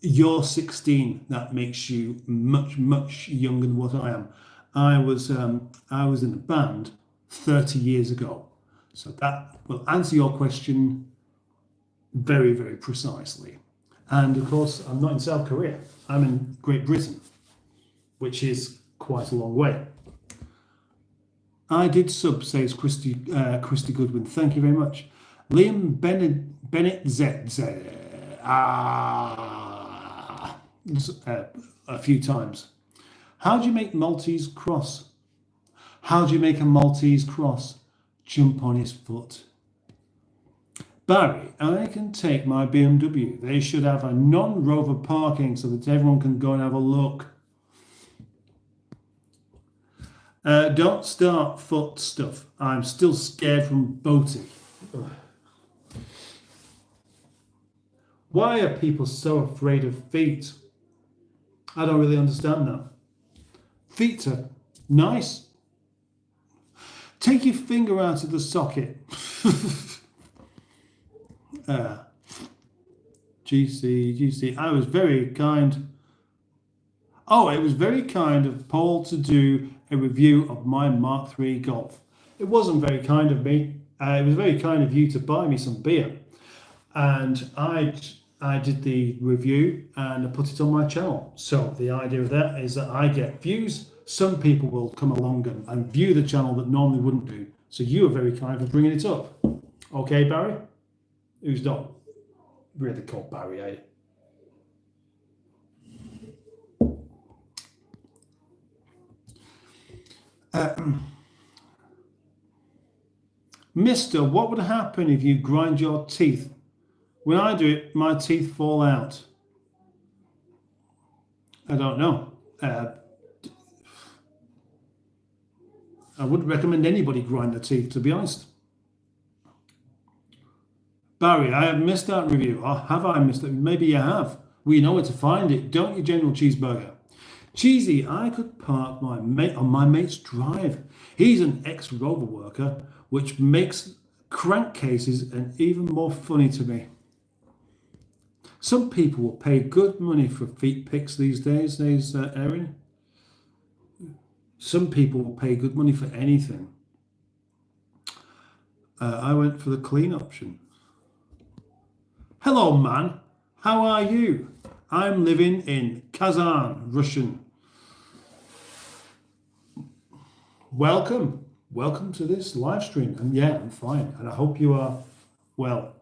you're 16. That makes you much, much younger than what I am. I was in a band 30 years ago. So that will answer your question very, very precisely. And of course, I'm not in South Korea. I'm in Great Britain, which is quite a long way. I did sub, says Christy Goodwin. Thank you very much. Liam Bennett Z. A few times. How do you make Maltese cross? How do you make a Maltese cross? Jump on his foot. Barry, I can take my BMW. They should have a non-rover parking so that everyone can go and have a look. Don't start foot stuff. I'm still scared from boating. Why are people so afraid of feet? I don't really understand that. Feet are nice. Take your finger out of the socket. GC. I was very kind. Oh, it was very kind of Paul to do a review of my Mark III Golf. It wasn't very kind of me. It was very kind of you to buy me some beer. And I did the review and I put it on my channel. So the idea of that is that I get views. Some people will come along and view the channel that normally wouldn't do. So you are very kind for bringing it up. Okay, Barry? Who's not really called Barry, eh? Mister, what would happen if you grind your teeth? When I do it, my teeth fall out. I don't know. I wouldn't recommend anybody grind their teeth, to be honest. Barry, I have missed that review. Or have I missed it? Maybe you have. We know where to find it, don't you, General Cheeseburger? Cheesy, I could park my mate on my mate's drive. He's an ex-Rover worker, which makes crankcases are even more funny to me. Some people will pay good money for feet picks these days, Erin. Some people will pay good money for anything. I went for the clean option. Hello, man. How are you? I'm living in Kazan, Russian. Welcome to this live stream. And yeah, I'm fine. And I hope you are well.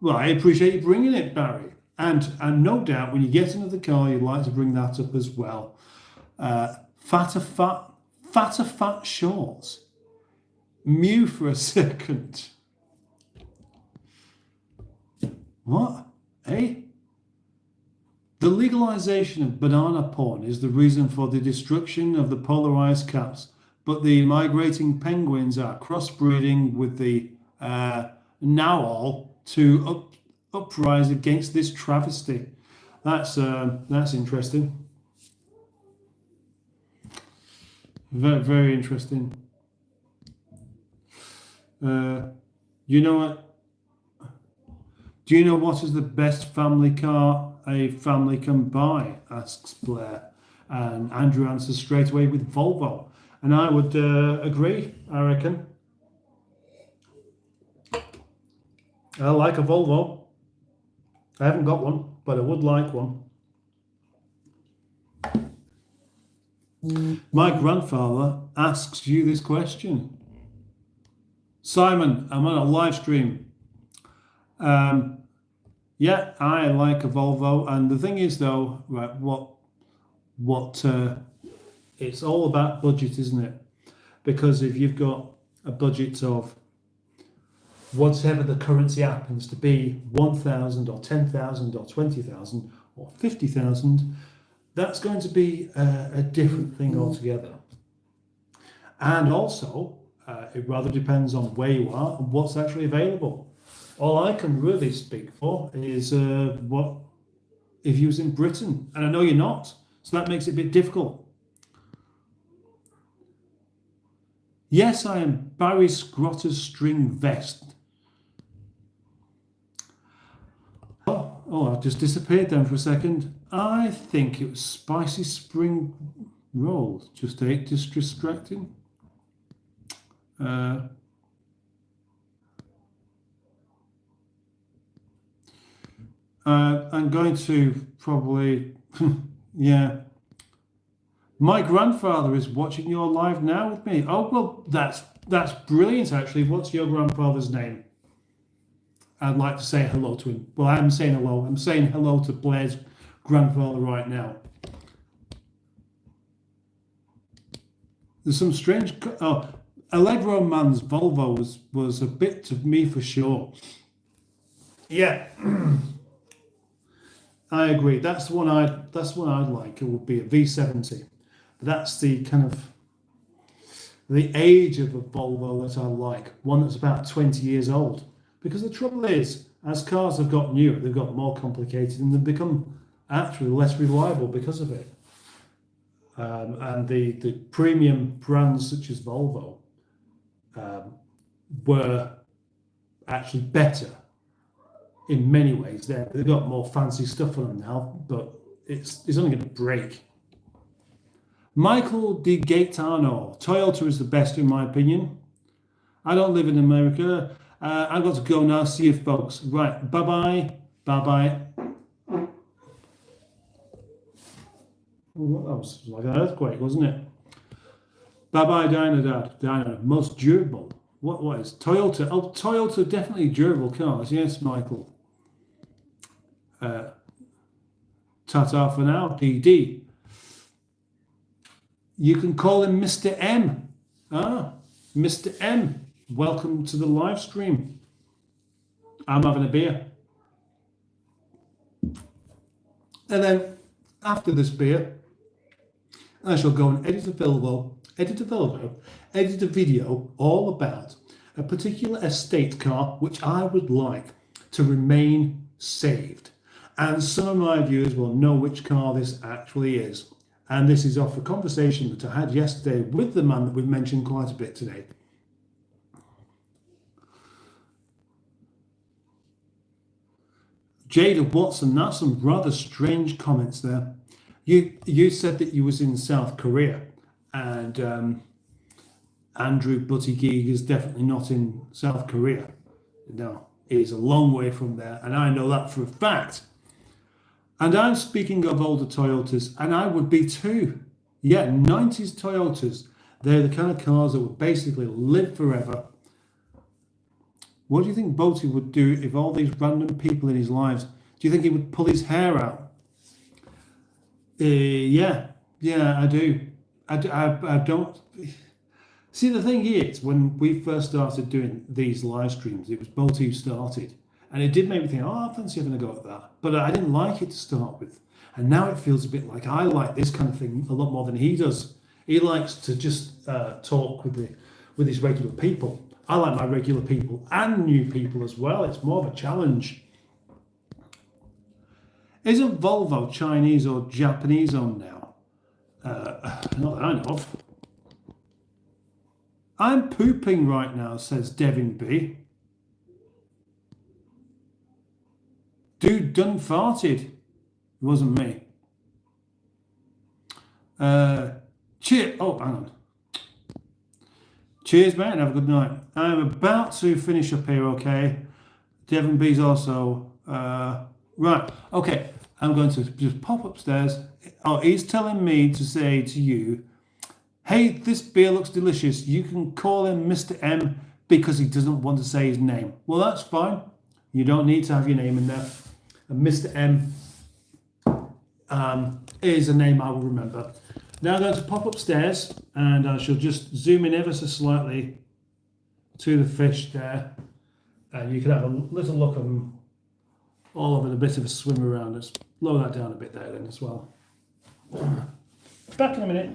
Well, I appreciate you bringing it, Barry. And no doubt when you get into the car, you'd like to bring that up as well. Fatter fat shorts. Mew for a second. What? Eh? The legalization of banana porn is the reason for the destruction of the polar ice caps, but the migrating penguins are crossbreeding with the narwhal to uprise against this travesty. That's interesting. Very, very interesting. You know what? Do you know what is the best family car a family can buy? Asks Blair. And Andrew answers straight away with Volvo. And I would agree, I reckon. I like a Volvo. I haven't got one, but I would like one. My grandfather asks you this question. Simon, I'm on a live stream. Yeah, I like a Volvo, and the thing is, though, right? What it's all about budget, isn't it? Because if you've got a budget of whatever the currency happens to be, 1,000 or 10,000 or 20,000 or 50,000, that's going to be a different thing altogether. And also, it rather depends on where you are and what's actually available. All I can really speak for is what if you was in Britain, and I know you're not, so that makes it a bit difficult. Yes, I am Barry Scrotta's string vest. Oh, I just disappeared then for a second. I think it was spicy spring rolls. Just distracting. I'm going to probably, yeah. My grandfather is watching your live now with me. Oh, well, that's brilliant, actually. What's your grandfather's name? I'd like to say hello to him. Well, I'm saying hello. I'm saying hello to Blair's grandfather right now. There's some strange... Oh, Allegro Man's Volvo was a bit to me for sure. Yeah. I agree. That's the one I'd like. It would be a V70. But that's the kind of the age of a Volvo that I like. One that's about 20 years old. Because the trouble is, as cars have got newer, they've got more complicated and they've become actually less reliable because of it. And the premium brands such as Volvo were actually better in many ways. They've got more fancy stuff on them now, but it's only going to break. Michael Di Gaetano, Toyota is the best in my opinion. I don't live in America. I've got to go now. See you folks. Right. Bye-bye. Bye-bye. Well, that was like an earthquake, wasn't it? Bye-bye, Dynadad. Dyna. Most durable. What is Toyota? Oh, Toyota, definitely durable cars. Yes, Michael. Ta-ta for now. DD. You can call him Mr. M. Mr. M. Welcome to the live stream. I'm having a beer. And then after this beer, I shall go and edit a video all about a particular estate car which I would like to remain saved. And some of my viewers will know which car this actually is. And this is off a conversation that I had yesterday with the man that we've mentioned quite a bit today. Jada Watson, that's some rather strange comments there. You said that you was in South Korea, and Andrew Buttigieg is definitely not in South Korea. No, he's a long way from there, and I know that for a fact. And I'm speaking of older Toyotas, and I would be too. Yeah, 90s Toyotas, they're the kind of cars that would basically live forever. What do you think Boaty would do if all these random people in his lives, do you think he would pull his hair out? Yeah, I do. I don't. See, the thing is, when we first started doing these live streams, it was Boaty who started. And it did make me think, oh, I fancy having a go at that. But I didn't like it to start with. And now it feels a bit like I like this kind of thing a lot more than he does. He likes to just talk with his regular people. I like my regular people and new people as well. It's more of a challenge. Isn't Volvo Chinese or Japanese on now? Not that I know of. I'm pooping right now, says Devin B. Dude done farted. It wasn't me. Cheers. Oh, hang on. Cheers, mate, and have a good night. I'm about to finish up here, okay? Devin B's also... right, okay. I'm going to just pop upstairs. Oh, he's telling me to say to you, hey, this beer looks delicious. You can call him Mr. M because he doesn't want to say his name. Well, that's fine. You don't need to have your name in there. And Mr. M is a name I will remember. Now I'm going to pop upstairs and I shall just zoom in ever so slightly to the fish there. And you can have a little look at them all having a bit of a swim around. Let's lower that down a bit there then as well. Back in a minute.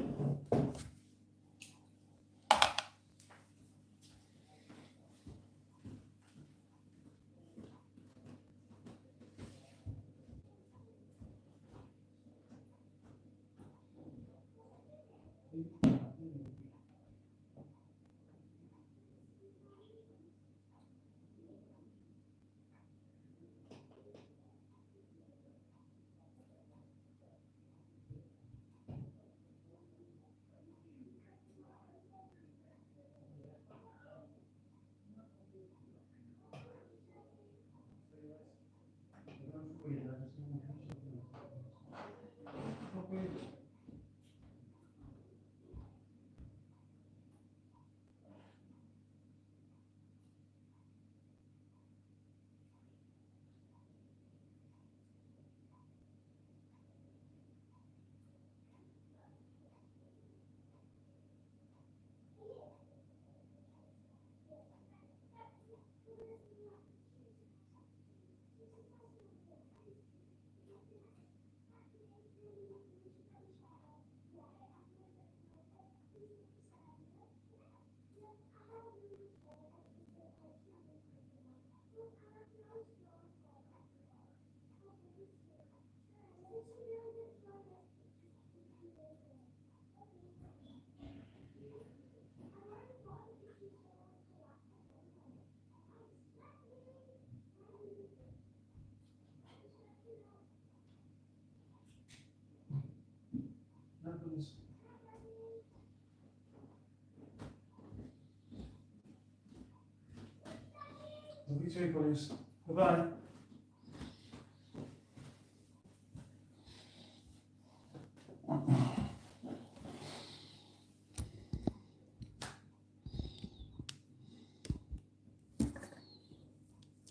You too, please. Bye-bye.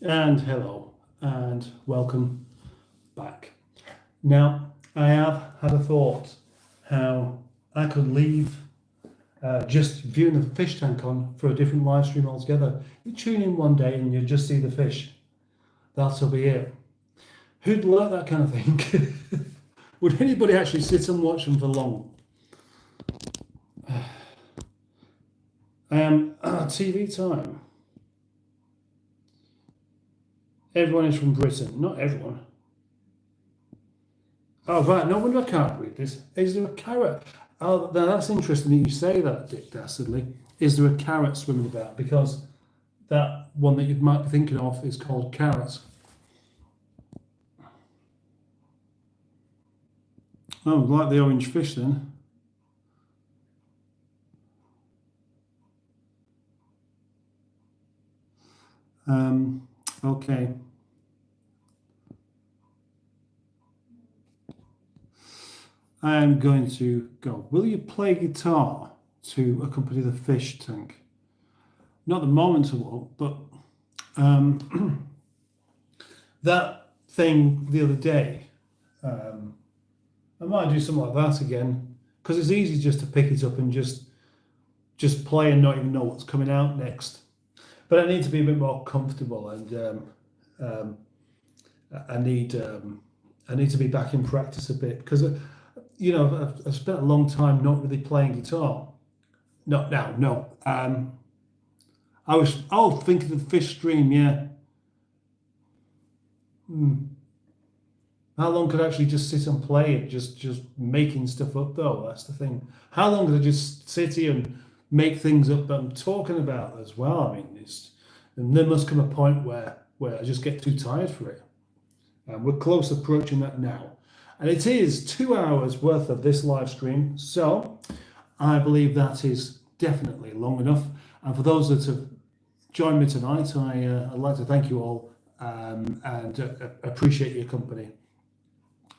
And hello, and welcome back. Now, I have had a thought how I could leave just viewing the fish tank on for a different live stream altogether. You tune in one day and you just see the fish. That'll be it. Who'd like that kind of thing? Would anybody actually sit and watch them for long? TV time. Everyone is from Britain. Not everyone. Oh, right. No wonder I can't read this. Is there a carrot? Oh, that's interesting that you say that, Dick Dastardly. Is there a carrot swimming about? Because that one that you might be thinking of is called carrot. Oh, like the orange fish then. Okay. I am going to go. Will you play guitar to accompany the fish tank? Not the moment I won't, but that thing the other day, I might do something like that again because it's easy just to pick it up and just play and not even know what's coming out next. But I need to be a bit more comfortable, and um, I need to be back in practice a bit because I've spent a long time not really playing guitar. Not now, no. I was thinking of the fish stream, yeah. How long could I actually just sit and play it, just making stuff up though? That's the thing. How long could I just sit here and make things up that I'm talking about as well? I mean, and there must come a point where I just get too tired for it. And we're close approaching that now. And it is 2 hours worth of this live stream. So I believe that is definitely long enough. And for those that have joined me tonight, I'd like to thank you all and appreciate your company.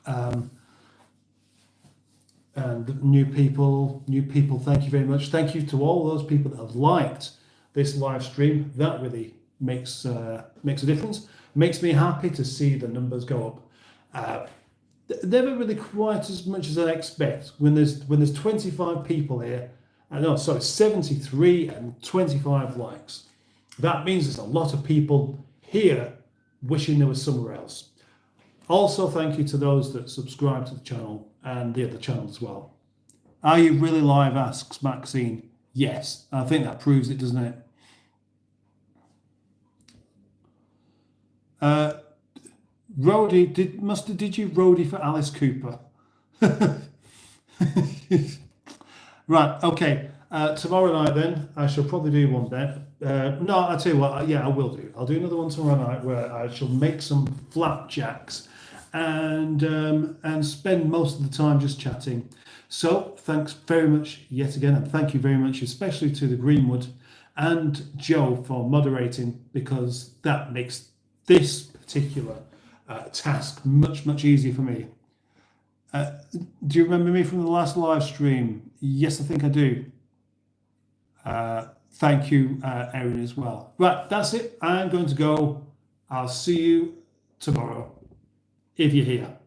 And new people, thank you very much. Thank you to all those people that have liked this live stream. That really makes a difference. Makes me happy to see the numbers go up. Never really quite as much as I expect. When there's 25 people here, 73 and 25 likes. That means there's a lot of people here wishing they were somewhere else. Also, thank you to those that subscribe to the channel and the other channel as well. Are you really live? Asks Maxine. Yes, I think that proves it, doesn't it? Roadie, did you roadie for Alice Cooper? Right, okay. Tomorrow night then, I shall probably do one then. No, I'll tell you what, yeah, I will do. I'll do another one tomorrow night where I shall make some flapjacks and spend most of the time just chatting. So thanks very much yet again, and thank you very much especially to the Greenwood and Joe for moderating, because that makes this particular task much easier for me. Do you remember me from the last live stream? Yes, I think I do. Thank you, Erin, as well. Right, that's it. I'm going to go. I'll see you tomorrow if you're here.